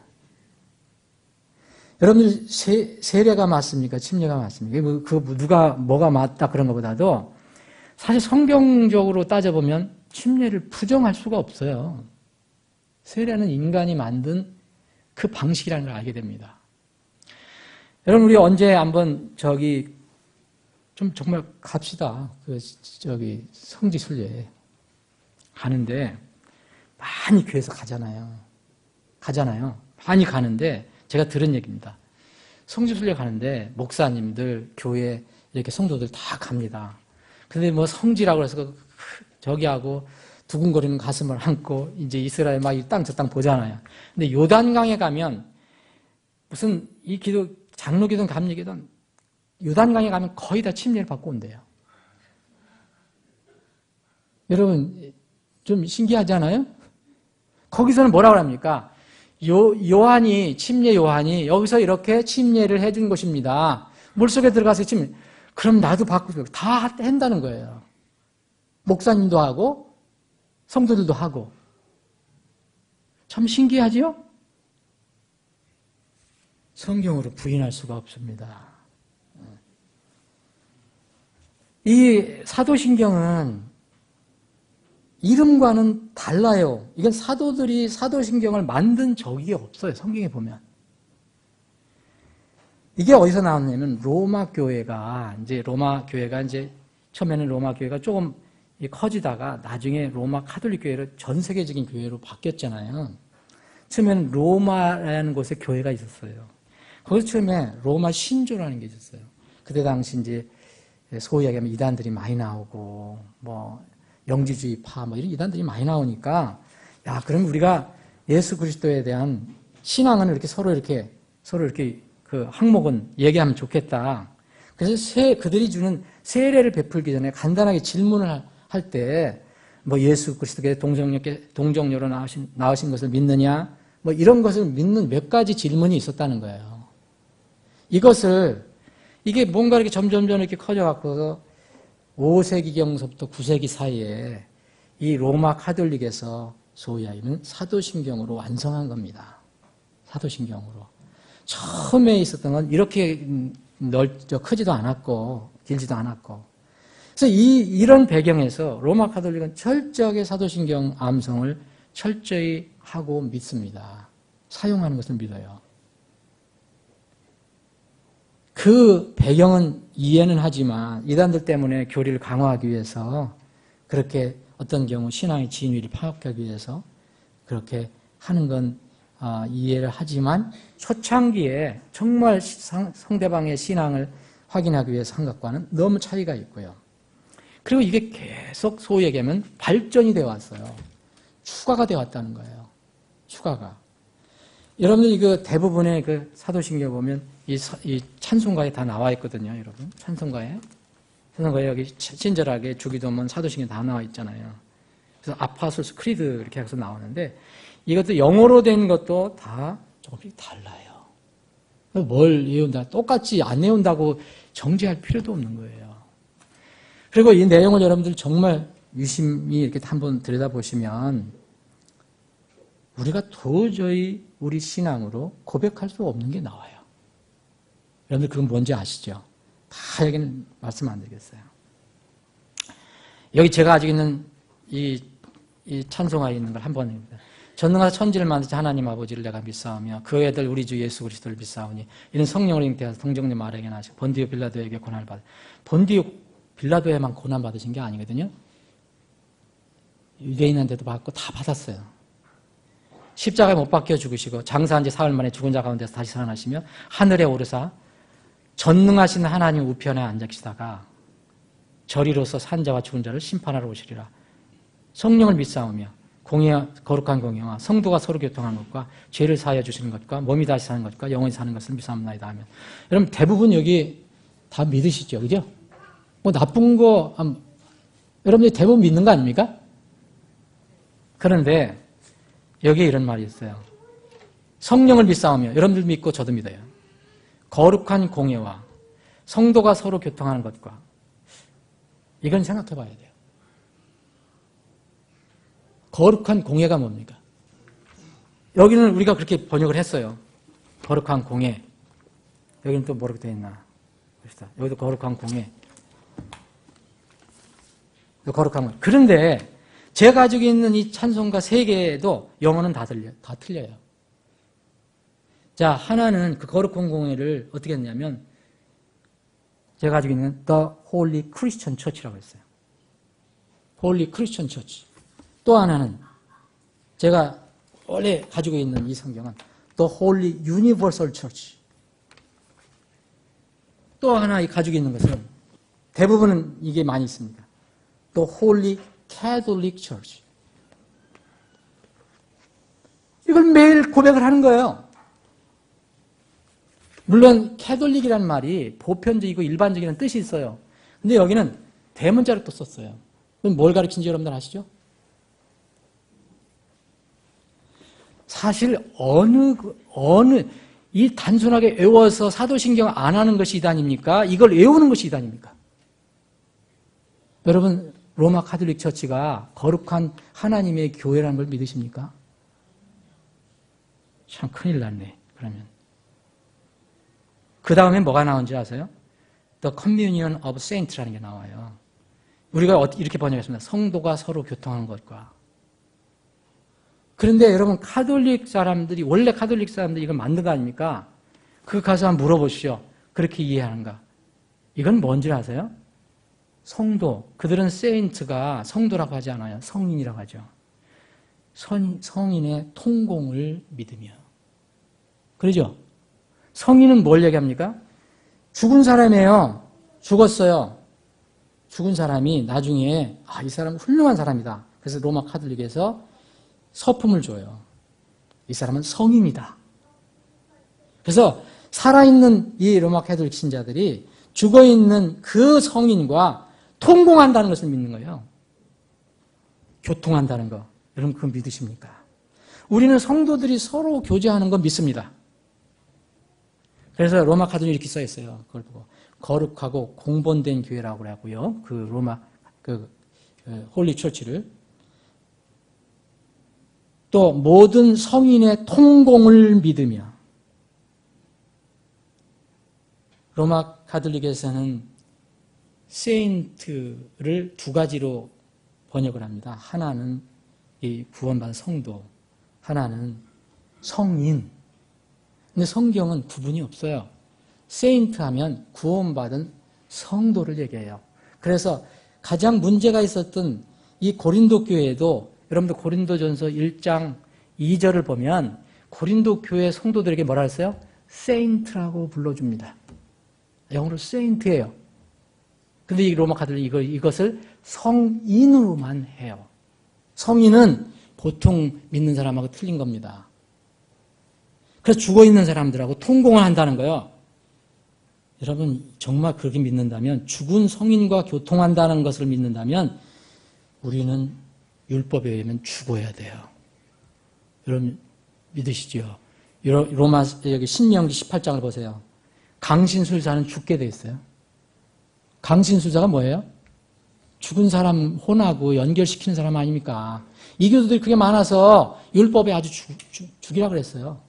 [SPEAKER 1] 여러분들 세례가 맞습니까? 침례가 맞습니까? 누가 뭐가 맞다 그런 것보다도 사실 성경적으로 따져보면 침례를 부정할 수가 없어요. 세례는 인간이 만든 그 방식이라는 걸 알게 됩니다. 여러분, 우리 언제 한번 좀 정말 갑시다. 성지순례 가는데 많이 교회에서 가잖아요. 많이 가는데 제가 들은 얘기입니다. 성지순례 가는데 목사님들, 교회 이렇게 성도들 다 갑니다. 근데 뭐 성지라고 해서 저기 하고 두근거리는 가슴을 안고 이제 이스라엘 막 이 땅 저 땅 보잖아요. 근데 요단강에 가면 무슨 이 장로기든 감리기든 요단강에 가면 거의 다 침례를 받고 온대요. 여러분 좀 신기하지 않아요? 거기서는 뭐라고 합니까? 침례 요한이 여기서 이렇게 침례를 해준 것입니다. 물속에 들어가서 그럼 나도 받고 다 한다는 거예요. 목사님도 하고 성도들도 하고. 참 신기하지요? 성경으로 부인할 수가 없습니다. 이 사도신경은 이름과는 달라요. 이건 사도들이 사도신경을 만든 적이 없어요. 성경에 보면. 이게 어디서 나왔냐면 로마 교회가 이제 처음에는 로마 교회가 조금 커지다가 나중에 로마 카톨릭 교회로 전 세계적인 교회로 바뀌었잖아요. 처음에는 로마라는 곳에 교회가 있었어요. 거기서 처음에 로마 신조라는 게 있었어요. 그때 당시 이제 소위 얘기하면 이단들이 많이 나오고 영지주의파 이런 이단들이 많이 나오니까 그럼 우리가 예수 그리스도에 대한 신앙은 이렇게 서로 이렇게 그 항목은 얘기하면 좋겠다. 그래서 그들이 주는 세례를 베풀기 전에 간단하게 질문을 할 때 예수 그리스도께 동정녀로 나오신 것을 믿느냐 이런 것을 믿는 몇 가지 질문이 있었다는 거예요. 이게 뭔가 이렇게 점점 이렇게 커져갖고 5세기경서부터 9세기 사이에 이 로마 카톨릭에서 소위 하면 사도신경으로 완성한 겁니다. 사도신경으로. 처음에 있었던 건 이렇게 크지도 않았고 길지도 않았고. 그래서 이런 배경에서 로마 카톨릭은 철저하게 사도신경 암송을 철저히 하고 믿습니다. 사용하는 것을 믿어요. 그 배경은 이해는 하지만 이단들 때문에 교리를 강화하기 위해서 그렇게 어떤 경우 신앙의 진위를 파악하기 위해서 그렇게 하는 건 이해를 하지만 초창기에 정말 상대방의 신앙을 확인하기 위해서 한 것과는 너무 차이가 있고요. 그리고 이게 계속 소위 얘기하면 발전이 되어 왔어요. 추가가 되어 왔다는 거예요. 추가가. 여러분들 대부분의 사도신경 보면 이 찬송가에 다 나와 있거든요, 여러분. 찬송가에 여기 친절하게 주기도문 사도신경 다 나와 있잖아요. 그래서 아파솔스 크리드 이렇게 해서 나오는데 이것도 영어로 된 것도 다 조금씩 달라요. 뭘 외운다, 똑같이 안 외운다고 정죄할 필요도 없는 거예요. 그리고 이 내용을 여러분들 정말 유심히 이렇게 한번 들여다보시면 우리가 도저히 우리 신앙으로 고백할 수 없는 게 나와요. 여러분들 그건 뭔지 아시죠? 다 여기는 말씀 안 드리겠어요. 여기 제가 가지고 있는 이 찬송가에 있는 걸 한번 해봅니다. 전능하사 천지를 만드신 하나님 아버지를 내가 믿사오며 그 애들 우리 주 예수 그리스도를 믿사오니 이는 성령을 잉태하사 동정녀 마리아에게 나시고 본디오 빌라도에게 고난을 받으 본디오 빌라도에만 고난 받으신 게 아니거든요. 유대인한테도 받고 다 받았어요. 십자가에 못 박혀 죽으시고 장사한 지 사흘 만에 죽은 자 가운데서 다시 살아나시며 하늘에 오르사 전능하신 하나님 우편에 앉아 계시다가 저리로서 산 자와 죽은 자를 심판하러 오시리라. 성령을 믿사오며 거룩한 공의와 성도가 서로 교통하는 것과 죄를 사하여 주시는 것과 몸이 다시 사는 것과 영원히 사는 것을 믿사옵나이다 하면 여러분 대부분 여기 다 믿으시죠? 그죠? 나쁜 거 여러분들이 대부분 믿는 거 아닙니까? 그런데 여기에 이런 말이 있어요. 성령을 믿사오며, 여러분들 믿고 저도 믿어요. 거룩한 공예와 성도가 서로 교통하는 것과, 이건 생각해 봐야 돼요. 거룩한 공예가 뭡니까? 여기는 우리가 그렇게 번역을 했어요. 거룩한 공예. 여기는 또 뭐라고 되어 있나 봅시다. 여기도 거룩한 공예. 거룩한 것. 그런데 제가 가지고 있는 이 찬송가 3개도 영어는 다 틀려요. 자, 하나는 그 거룩한 공예를 어떻게 했냐면 제가 가지고 있는 The Holy Christian Church라고 했어요. Holy Christian Church. 또 하나는 제가 원래 가지고 있는 이 성경은 The Holy Universal Church. 또 하나 가지고 있는 것은 대부분은 이게 많이 있습니다. The Holy Catholic Church. 이걸 매일 고백을 하는 거예요. 물론 캐톨릭이라는 말이 보편적이고 일반적이라는 뜻이 있어요. 근데 여기는 대문자로 또 썼어요. 그럼 뭘 가르치는지 여러분들 아시죠? 사실 이 단순하게 외워서 사도신경 안 하는 것이 이단입니까? 이걸 외우는 것이 이단입니까? 여러분, 로마 카톨릭 처치가 거룩한 하나님의 교회라는 걸 믿으십니까? 참 큰일 났네, 그러면. 그 다음에 뭐가 나온지 아세요? The Communion of Saints라는 게 나와요. 우리가 이렇게 번역했습니다. 성도가 서로 교통하는 것과. 그런데 여러분, 원래 카톨릭 사람들이 이걸 만든 거 아닙니까? 그 가서 한번 물어보시죠. 그렇게 이해하는가? 이건 뭔지 아세요? 성도. 그들은 세인트가 성도라고 하지 않아요. 성인이라고 하죠. 성인의 통공을 믿으며. 그러죠? 성인은 뭘 얘기합니까? 죽은 사람이에요. 죽었어요. 죽은 사람이 나중에 이 사람은 훌륭한 사람이다. 그래서 로마 카톨릭에서 서품을 줘요. 이 사람은 성인이다. 그래서 살아있는 이 로마 카톨릭 신자들이 죽어있는 그 성인과 통공한다는 것을 믿는 거예요. 교통한다는 거. 여러분 그거 믿으십니까? 우리는 성도들이 서로 교제하는 거 믿습니다. 그래서 로마 카톨릭이 이렇게 써있어요. 그걸 보고 거룩하고 공본된 교회라고 하고요. 그 로마 홀리 처치를 또 모든 성인의 통공을 믿으며. 로마 카톨릭에서는 세인트를 2가지로 번역을 합니다. 하나는 이 구원받은 성도, 하나는 성인. 근데 성경은 구분이 없어요. 세인트 하면 구원받은 성도를 얘기해요. 그래서 가장 문제가 있었던 이 고린도 교회에도 여러분들 고린도전서 1장 2절을 보면 고린도 교회 성도들에게 뭐라 했어요? 세인트라고 불러줍니다. 영어로 세인트예요. 근데 이 로마 카톨릭 이것을 성인으로만 해요. 성인은 보통 믿는 사람하고 틀린 겁니다. 그래서 죽어있는 사람들하고 통공을 한다는 거예요. 여러분 정말 그렇게 믿는다면, 죽은 성인과 교통한다는 것을 믿는다면 우리는 율법에 의하면 죽어야 돼요. 여러분 믿으시죠? 로마 여기 신명기 18장을 보세요. 강신술사는 죽게 돼 있어요. 강신술사가 뭐예요? 죽은 사람 혼하고 연결시키는 사람 아닙니까? 이교도들이 그게 많아서 율법에 아주 죽이라 그랬어요.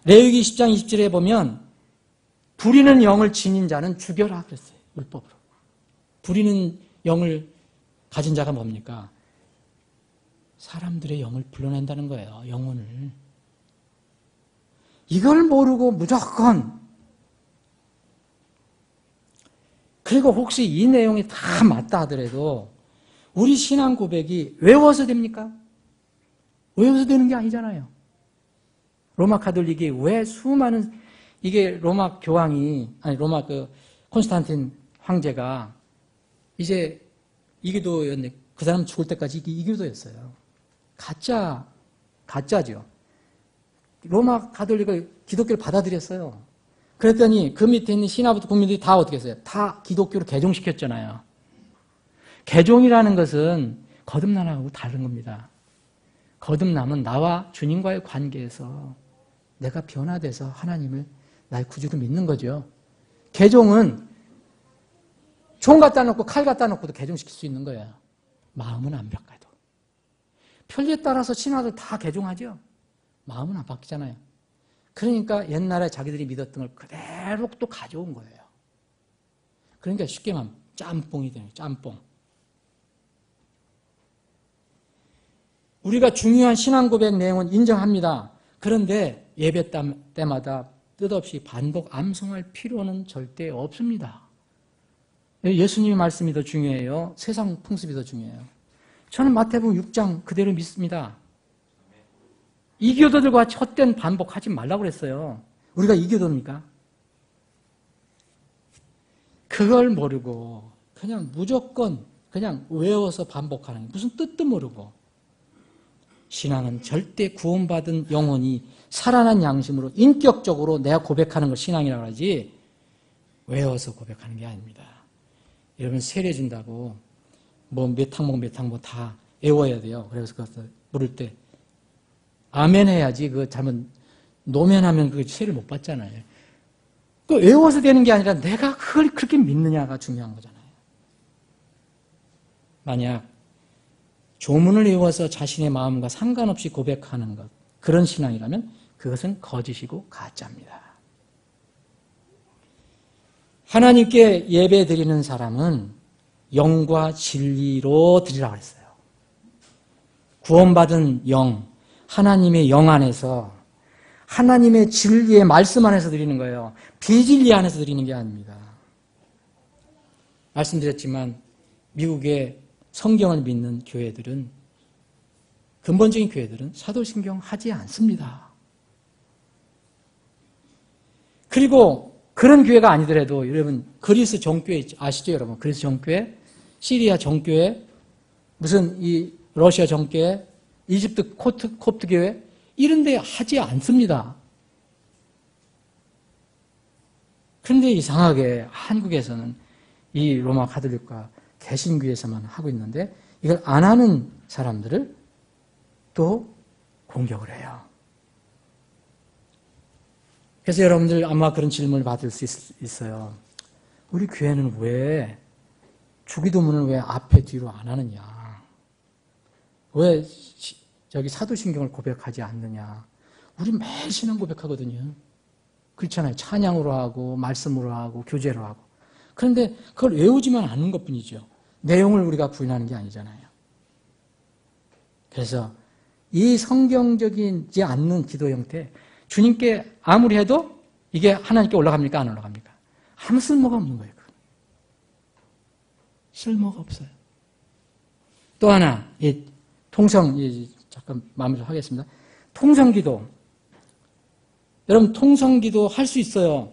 [SPEAKER 1] 레위기 10장 20절에 보면 부리는 영을 지닌 자는 죽여라 그랬어요. 율법으로. 부리는 영을 가진 자가 뭡니까? 사람들의 영을 불러낸다는 거예요. 영혼을. 이걸 모르고 무조건, 그리고 혹시 이 내용이 다 맞다 하더라도 우리 신앙 고백이 외워서 됩니까? 외워서 되는 게 아니잖아요. 로마 카톨릭이 왜 수많은, 이게 로마 교황이, 로마 콘스탄틴 황제가 이제 이교도였는데 그 사람 죽을 때까지 이교도였어요. 가짜죠. 로마 카톨릭을 기독교를 받아들였어요. 그랬더니 그 밑에 있는 신하부터 국민들이 다 어떻게 했어요? 다 기독교로 개종시켰잖아요. 개종이라는 것은 거듭남하고 다른 겁니다. 거듭남은 나와 주님과의 관계에서 내가 변화돼서 하나님을 나의 구주로 믿는 거죠. 개종은 종 갖다 놓고 칼 갖다 놓고도 개종시킬 수 있는 거예요. 마음은 안 바꿔도. 편리에 따라서 신화들 다 개종하죠. 마음은 안 바뀌잖아요. 그러니까 옛날에 자기들이 믿었던 걸 그대로 또 가져온 거예요. 그러니까 쉽게 말하면 짬뽕이 되는 거예요. 짬뽕. 우리가 중요한 신앙 고백 내용은 인정합니다. 그런데 예배 때마다 뜻없이 반복 암송할 필요는 절대 없습니다. 예수님의 말씀이 더 중요해요. 세상 풍습이 더 중요해요. 저는 마태복음 6장 그대로 믿습니다. 이교도들과 헛된 반복하지 말라고 그랬어요. 우리가 이교도입니까? 그걸 모르고 그냥 무조건 그냥 외워서 반복하는 무슨 뜻도 모르고 신앙은 절대 구원받은 영혼이 살아난 양심으로 인격적으로 내가 고백하는 걸 신앙이라고 하지 외워서 고백하는 게 아닙니다. 여러분 세례 준다고 뭐 몇 항목 다 외워야 돼요. 그래서 그것을 부를 때 아멘 해야지 그 잘못 노면하면 그 세례를 못 받잖아요. 그 외워서 되는 게 아니라 내가 그걸 그렇게 믿느냐가 중요한 거잖아요. 만약 조문을 외워서 자신의 마음과 상관없이 고백하는 것 그런 신앙이라면 그것은 거짓이고 가짜입니다. 하나님께 예배 드리는 사람은 영과 진리로 드리라고 했어요. 구원받은 영, 하나님의 영 안에서 하나님의 진리의 말씀 안에서 드리는 거예요. 비진리 안에서 드리는 게 아닙니다. 말씀드렸지만 미국의 성경을 믿는 교회들은 근본적인 교회들은 사도신경 하지 않습니다. 그리고 그런 교회가 아니더라도 여러분 그리스 정교회 아시죠 여러분? 그리스 정교회, 시리아 정교회, 무슨 이 러시아 정교회, 이집트 콥트 교회 이런 데 하지 않습니다. 그런데 이상하게 한국에서는 이 로마 가톨릭과 개신교에서만 하고 있는데 이걸 안 하는 사람들을 또 공격을 해요. 그래서 여러분들 아마 그런 질문을 받을 수 있어요. 우리 교회는 왜 주기도문을 왜 앞에 뒤로 안 하느냐? 왜 저기 사도신경을 고백하지 않느냐? 우리 매일 신앙 고백하거든요. 그렇잖아요. 찬양으로 하고 말씀으로 하고 교제로 하고. 그런데 그걸 외우지만 않는 것뿐이죠. 내용을 우리가 부인하는 게 아니잖아요. 그래서 이 성경적이지 않는 기도 형태, 주님께 아무리 해도 이게 하나님께 올라갑니까? 안 올라갑니까? 아무 쓸모가 없는 거예요. 쓸모가 없어요. 또 하나, 이 통성, 잠깐 마무리 좀 하겠습니다. 통성기도. 여러분, 통성기도 할 수 있어요.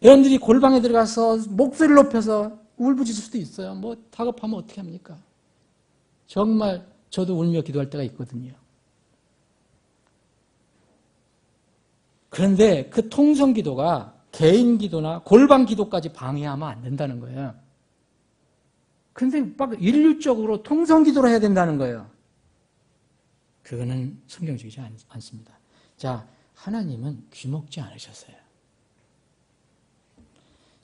[SPEAKER 1] 여러분들이 골방에 들어가서 목소리를 높여서 울부짖을 수도 있어요. 뭐 다급하면 어떻게 합니까? 정말 저도 울며 기도할 때가 있거든요. 그런데 그 통성기도가 개인 기도나 골방 기도까지 방해하면 안 된다는 거예요. 그런데 막 인류적으로 통성기도를 해야 된다는 거예요. 그거는 성경적이지 않습니다. 자, 하나님은 귀먹지 않으셨어요.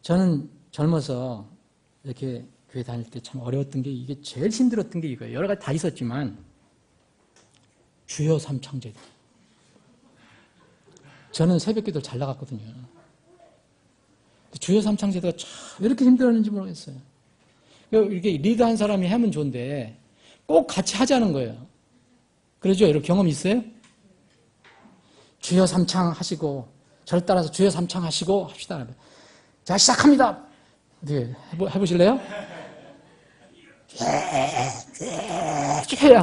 [SPEAKER 1] 저는 젊어서 이렇게 교회 다닐 때 참 어려웠던 게 이게 제일 힘들었던 게 이거예요. 여러 가지 다 있었지만 주여 삼창제도. 저는 새벽기도를 잘 나갔거든요. 주여 삼창제도가 참 왜 이렇게 힘들었는지 모르겠어요. 이렇게 리드한 사람이 하면 좋은데 꼭 같이 하자는 거예요. 그러죠? 이런 경험 있어요? 주여 삼창 하시고 저를 따라서 주여 삼창 하시고 합시다. 자, 시작합니다. 네, 해보실래요? 이렇게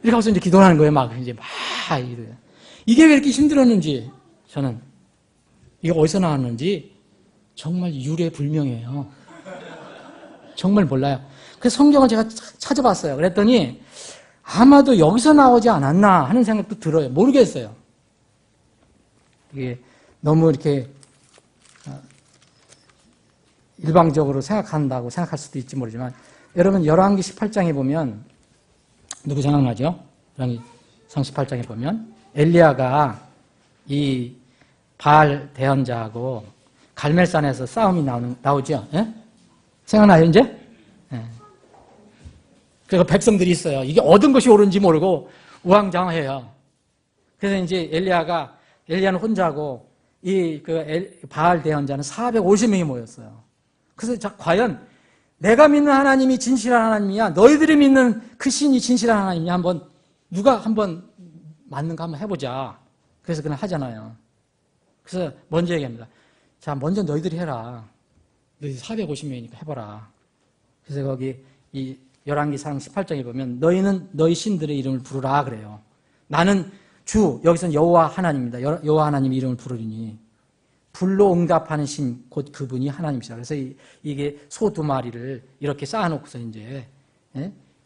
[SPEAKER 1] 하면서 이제 기도를 하는 거예요. 막 이제 이게 왜 이렇게 힘들었는지 저는 이게 어디서 나왔는지 정말 유례불명이에요. 정말 몰라요. 그래서 성경을 제가 찾아봤어요. 그랬더니 아마도 여기서 나오지 않았나 하는 생각도 들어요. 모르겠어요. 이게 너무 이렇게 일방적으로 생각한다고 생각할 수도 있지 모르지만 여러분 열왕기 18장에 보면 누구 생각나죠? 열왕기 18장에 보면 엘리야가 이 바알 대언자하고 갈멜산에서 싸움이 나오죠. 예? 생각나요, 이제? 예. 그리고 백성들이 있어요. 이게 얻은 것이 옳은지 모르고 우왕좌왕해요. 그래서 이제 엘리야는 혼자고 바알 대언자는 450명이 모였어요. 그래서 과연 내가 믿는 하나님이 진실한 하나님이냐, 너희들이 믿는 그 신이 진실한 하나님이냐, 누가 한번 맞는가 한번 해보자. 그래서 그냥 하잖아요. 그래서 먼저 얘기합니다. 자, 먼저 너희들이 해라. 너희 450명이니까 해봐라. 그래서 거기 이 열왕기상 18장에 보면 너희는 너희 신들의 이름을 부르라 그래요. 나는 여기서는 여호와 하나님입니다. 여호와 하나님 이름을 부르리니 불로 응답하는 신 곧 그분이 하나님이시라. 그래서 이게 소 2마리를 이렇게 쌓아놓고서 이제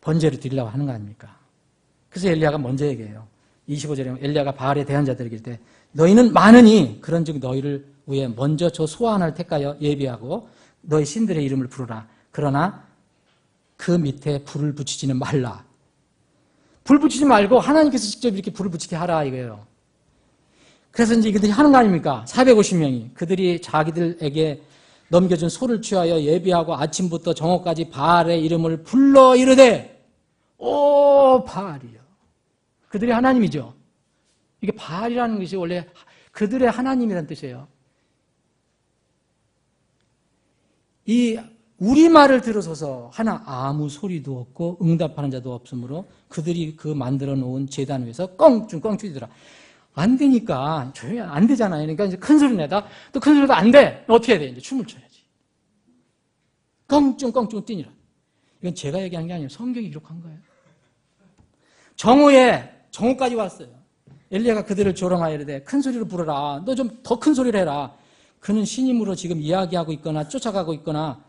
[SPEAKER 1] 번제를 드리려고 하는 거 아닙니까? 그래서 엘리야가 먼저 얘기해요. 25절에 엘리야가 바알에 대한 자들에게 이르되 너희는 많으니 그런즉 너희를 위해 먼저 저 소 하나를 택하여 예비하고 너희 신들의 이름을 부르라. 그러나 그 밑에 불을 붙이지는 말라. 불 붙이지 말고 하나님께서 직접 이렇게 불을 붙이게 하라 이거예요. 그래서 이제 이들이 하는 거 아닙니까? 450명이 그들이 자기들에게 넘겨준 소를 취하여 예비하고 아침부터 정오까지 바알의 이름을 불러 이르되 오 바알이요. 그들이 하나님이죠. 이게 바알이라는 것이 원래 그들의 하나님이라는 뜻이에요. 이 우리말을 들어서서 하나 아무 소리도 없고 응답하는 자도 없으므로 그들이 그 만들어 놓은 제단 위에서 껑충 뛰더라. 안 되니까 조용히 안 되잖아요. 그러니까 이제 큰 소리 내다 또 큰 소리도 안 돼. 어떻게 해야 돼? 이제 춤을 춰야지. 껑충 뛰니라. 이건 제가 얘기한 게 아니에요. 성경이 기록한 거예요. 정오까지 왔어요. 엘리야가 그들을 조롱하여 이르되 큰 소리로 부르라. 너 좀 더 큰 소리를 해라. 그는 신임으로 지금 이야기하고 있거나 쫓아가고 있거나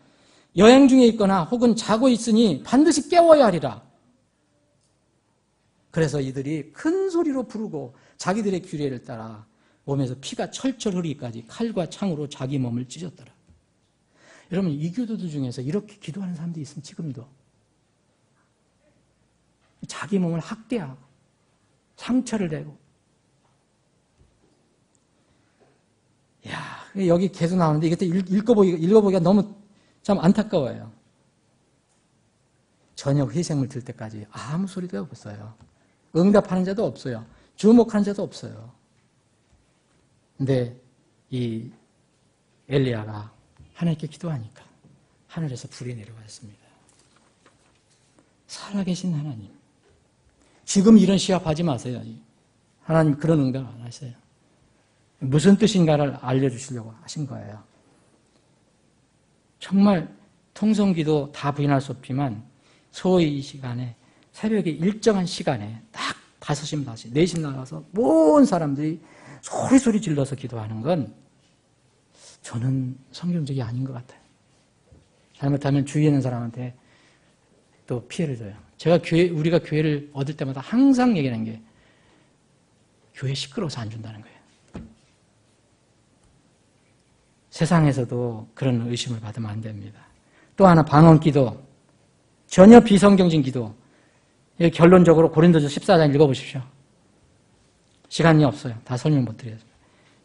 [SPEAKER 1] 여행 중에 있거나 혹은 자고 있으니 반드시 깨워야 하리라. 그래서 이들이 큰 소리로 부르고 자기들의 규례를 따라 몸에서 피가 철철 흐르기까지 칼과 창으로 자기 몸을 찢었더라. 여러분 이 교도들 중에서 이렇게 기도하는 사람들이 있으면 지금도 자기 몸을 학대하고 상처를 내고 여기 계속 나오는데 이것도 읽어보기가 너무 참 안타까워요. 저녁 회생물 들 때까지 아무 소리도 없어요. 응답하는 자도 없어요. 주목하는 자도 없어요. 근데 이 엘리야가 하나님께 기도하니까 하늘에서 불이 내려왔습니다. 살아계신 하나님. 지금 이런 시합하지 마세요. 하나님 그런 응답 안 하세요. 무슨 뜻인가를 알려주시려고 하신 거예요. 정말 통성기도 다 부인할 수 없지만 소위 이 시간에 새벽에 일정한 시간에 딱 5시, 4시 나가서 모든 사람들이 소리 질러서 기도하는 건 저는 성경적이 아닌 것 같아요. 잘못하면 주위에 있는 사람한테 또 피해를 줘요. 우리가 교회를 얻을 때마다 항상 얘기하는 게 교회 시끄러워서 안 준다는 거예요. 세상에서도 그런 의심을 받으면 안 됩니다. 또 하나 방언기도, 전혀 비성경적인 기도. 결론적으로 고린도서 14장 읽어보십시오. 시간이 없어요. 다 설명 못 드리겠습니다.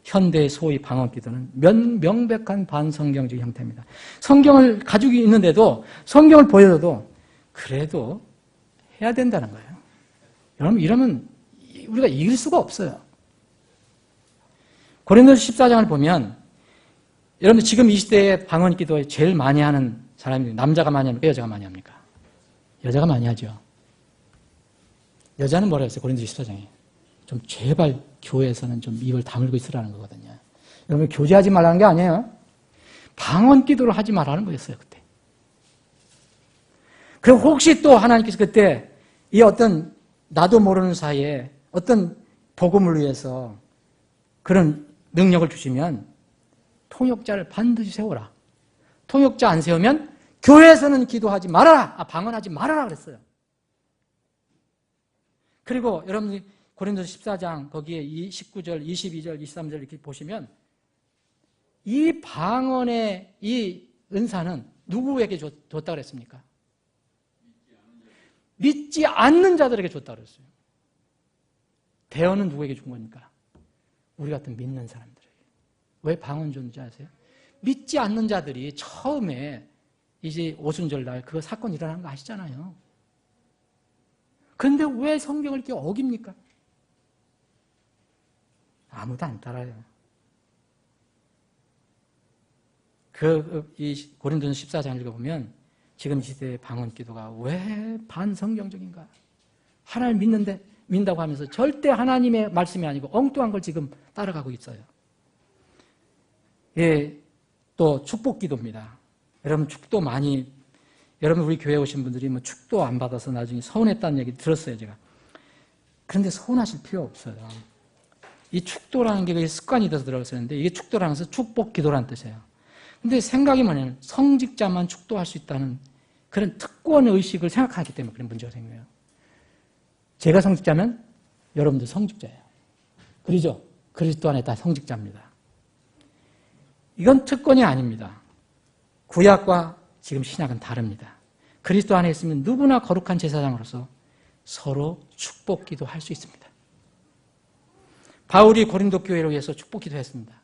[SPEAKER 1] 현대의 소위 방언기도는 명백한 반성경적 형태입니다. 성경을 가지고 있는데도 성경을 보여줘도 그래도 해야 된다는 거예요. 여러분 이러면 우리가 이길 수가 없어요. 고린도서 14장을 보면 여러분들 지금 이 시대에 방언기도에 제일 많이 하는 사람이 남자가 많이 합니까? 여자가 많이 합니까? 여자가 많이 하죠. 여자는 뭐라 했어요? 고린도서 14장에. 좀 제발 교회에서는 좀 입을 다물고 있으라는 거거든요. 여러분 교제하지 말라는 게 아니에요. 방언기도를 하지 말라는 거였어요. 그때. 그리고 혹시 또 하나님께서 그때 이 어떤 나도 모르는 사이에 어떤 복음을 위해서 그런 능력을 주시면 통역자를 반드시 세워라. 통역자 안 세우면 교회에서는 기도하지 말아라. 방언하지 말아라 그랬어요. 그리고 여러분이 고린도서 14장 거기에 19절, 22절, 23절 이렇게 보시면 이 방언의 이 은사는 누구에게 줬다고 그랬습니까? 믿지 않는 자들에게 줬다고 그랬어요. 대언은 누구에게 준 겁니까? 우리 같은 믿는 사람들에게. 왜 방언 줬는지 아세요? 믿지 않는 자들이 처음에 이제 오순절날 그 사건 일어난 거 아시잖아요. 그런데 왜 성경을 이렇게 어깁니까? 아무도 안 따라요. 이 고린도전서 14장 읽어보면 지금 시대의 방언 기도가 왜 반성경적인가? 하나님 믿는다고 하면서 절대 하나님의 말씀이 아니고 엉뚱한 걸 지금 따라가고 있어요. 예, 또 축복 기도입니다. 여러분 축도 많이, 여러분 우리 교회 오신 분들이 뭐 축도 안 받아서 나중에 서운했다는 얘기 들었어요, 제가. 그런데 서운하실 필요 없어요. 이 축도라는 게 습관이 돼서 들어갔었는데 이게 축도라는 것은 축복 기도라는 뜻이에요. 근데 생각이 뭐냐면 성직자만 축도할 수 있다는 그런 특권 의식을 생각하기 때문에 그런 문제가 생겨요. 제가 성직자면 여러분도 성직자예요. 그러죠? 그리스도 안에 다 성직자입니다. 이건 특권이 아닙니다. 구약과 지금 신약은 다릅니다. 그리스도 안에 있으면 누구나 거룩한 제사장으로서 서로 축복 기도할 수 있습니다. 바울이 고린도 교회를 위해서 축복 기도했습니다.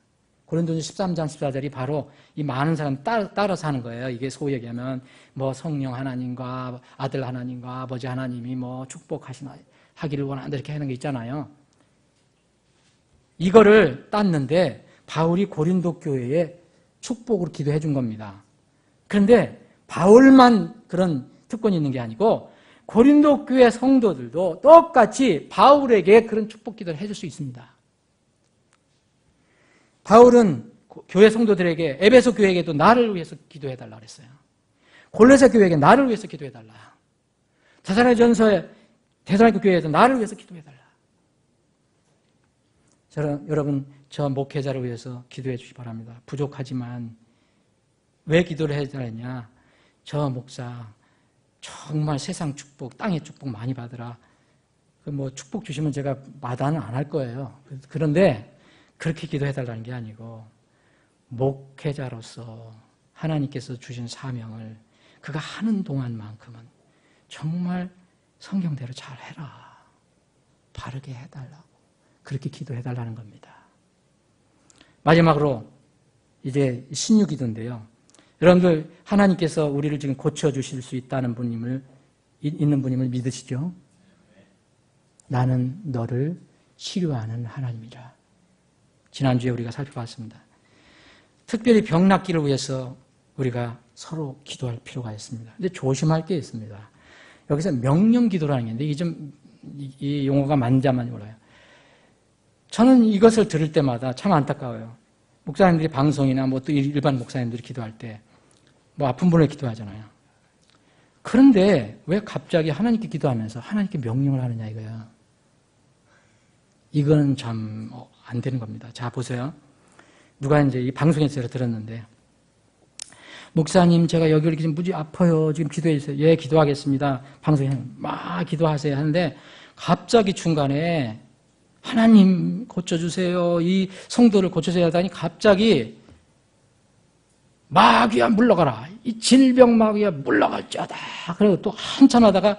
[SPEAKER 1] 고린도전서 13장 14절이 바로 이 많은 사람 따라서 하는 거예요. 이게 소위 얘기하면 뭐 성령 하나님과 아들 하나님과 아버지 하나님이 뭐 축복하기를 원한다 이렇게 하는 게 있잖아요. 이거를 땄는데 바울이 고린도 교회에 축복으로 기도해 준 겁니다. 그런데 바울만 그런 특권이 있는 게 아니고 고린도 교회 성도들도 똑같이 바울에게 그런 축복 기도를 해줄 수 있습니다. 바울은 교회 성도들에게 에베소 교회에게도 나를 위해서 기도해달라 그랬어요. 골로새 교회에게 나를 위해서 기도해달라. 데살로니가 교회에도 나를 위해서 기도해달라. 여러분 저 목회자를 위해서 기도해 주시기 바랍니다. 부족하지만 왜 기도를 해달라냐? 저 목사 정말 세상 축복, 땅의 축복 많이 받으라. 뭐 축복 주시면 제가 마다는 안 할 거예요. 그런데 그렇게 기도해달라는 게 아니고 목회자로서 하나님께서 주신 사명을 그가 하는 동안만큼은 정말 성경대로 잘 해라. 바르게 해달라고. 그렇게 기도해달라는 겁니다. 마지막으로 이제 신유 기도인데요. 여러분들 하나님께서 우리를 지금 고쳐주실 수 있는 분임을 믿으시죠? 나는 너를 치료하는 하나님이라. 지난주에 우리가 살펴봤습니다. 특별히 병 낫기를 위해서 우리가 서로 기도할 필요가 있습니다. 근데 조심할 게 있습니다. 여기서 명령 기도라는 게 있는데 이 용어가 만자만 몰라요. 저는 이것을 들을 때마다 참 안타까워요. 목사님들이 방송이나 뭐 또 일반 목사님들이 기도할 때 뭐 아픈 분을 기도하잖아요. 그런데 왜 갑자기 하나님께 기도하면서 하나님께 명령을 하느냐 이거야. 이건 참 안 되는 겁니다. 자, 보세요. 누가 이제 이 방송에서 들었는데, 목사님, 제가 여기 지금 무지 아파요. 지금 기도해 주세요. 예, 기도하겠습니다. 방송에 막 기도하세요. 하는데, 갑자기 중간에 하나님 고쳐주세요. 이 성도를 고쳐줘야 하다니 갑자기 마귀야 물러가라. 이 질병 마귀야 물러갈지어다. 그리고 또 한참 하다가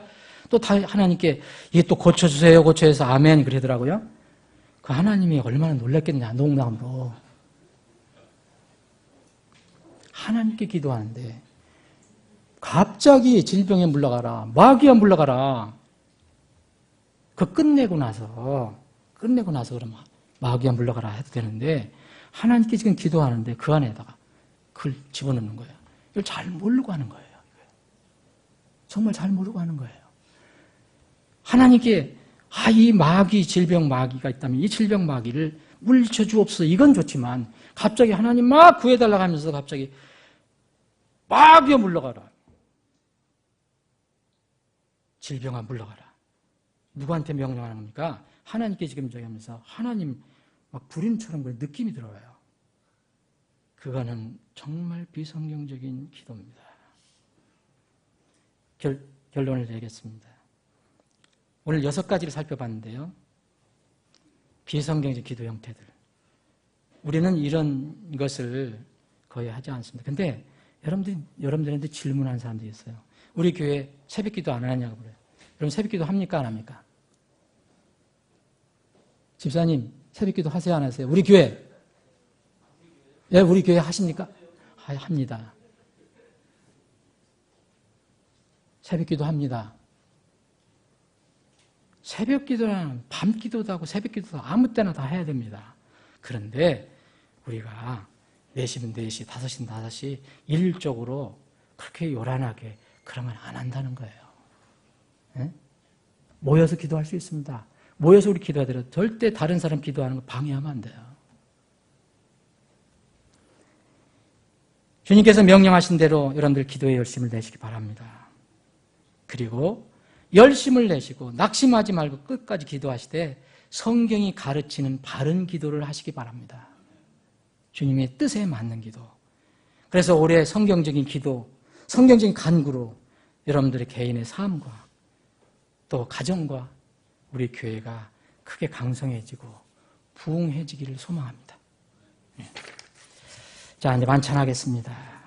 [SPEAKER 1] 또 다 하나님께 이게 또 고쳐주세요. 고쳐서 아멘 그러더라고요. 그 하나님이 얼마나 놀랐겠냐, 농담으로. 하나님께 기도하는데 갑자기 질병에 물러가라, 마귀야 물러가라. 끝내고 나서 그러면 마귀야 물러가라 해도 되는데 하나님께 지금 기도하는데 그 안에다가 그걸 집어넣는 거예요. 이걸 잘 모르고 하는 거예요. 정말 잘 모르고 하는 거예요. 하나님께 이 마귀, 질병 마귀가 있다면 이 질병 마귀를 물리쳐 주옵소서. 이건 좋지만 갑자기 하나님 막 구해달라고 하면서 갑자기 마귀야 물러가라. 질병아 물러가라. 누구한테 명령하는 겁니까? 하나님께 지금 저기 하면서 하나님 막 불임처럼 그 느낌이 들어요. 그거는 정말 비성경적인 기도입니다. 결론을 내겠습니다. 오늘 6가지를 살펴봤는데요. 비성경적 기도 형태들. 우리는 이런 것을 거의 하지 않습니다. 근데 여러분들한테 질문하는 사람들이 있어요. 우리 교회 새벽 기도 안 하냐고 그래요. 여러분 새벽 기도 합니까? 안 합니까? 집사님 새벽 기도 하세요? 안 하세요? 우리 교회 예, 우리 교회 하십니까? 합니다. 새벽기도 합니다. 새벽기도는 밤기도도 하고 새벽기도도 아무 때나 다 해야 됩니다. 그런데 우리가 4시면 4시, 5시면 5시 일률적으로 그렇게 요란하게 그러면 안 한다는 거예요. 예? 모여서 기도할 수 있습니다. 모여서 우리 기도하더라도 절대 다른 사람 기도하는 거 방해하면 안 돼요. 주님께서 명령하신 대로 여러분들 기도에 열심을 내시기 바랍니다. 그리고 열심을 내시고 낙심하지 말고 끝까지 기도하시되 성경이 가르치는 바른 기도를 하시기 바랍니다. 주님의 뜻에 맞는 기도. 그래서 올해 성경적인 기도, 성경적인 간구로 여러분들의 개인의 삶과 또 가정과 우리 교회가 크게 강성해지고 부흥해지기를 소망합니다. 자, 이제 만찬하겠습니다.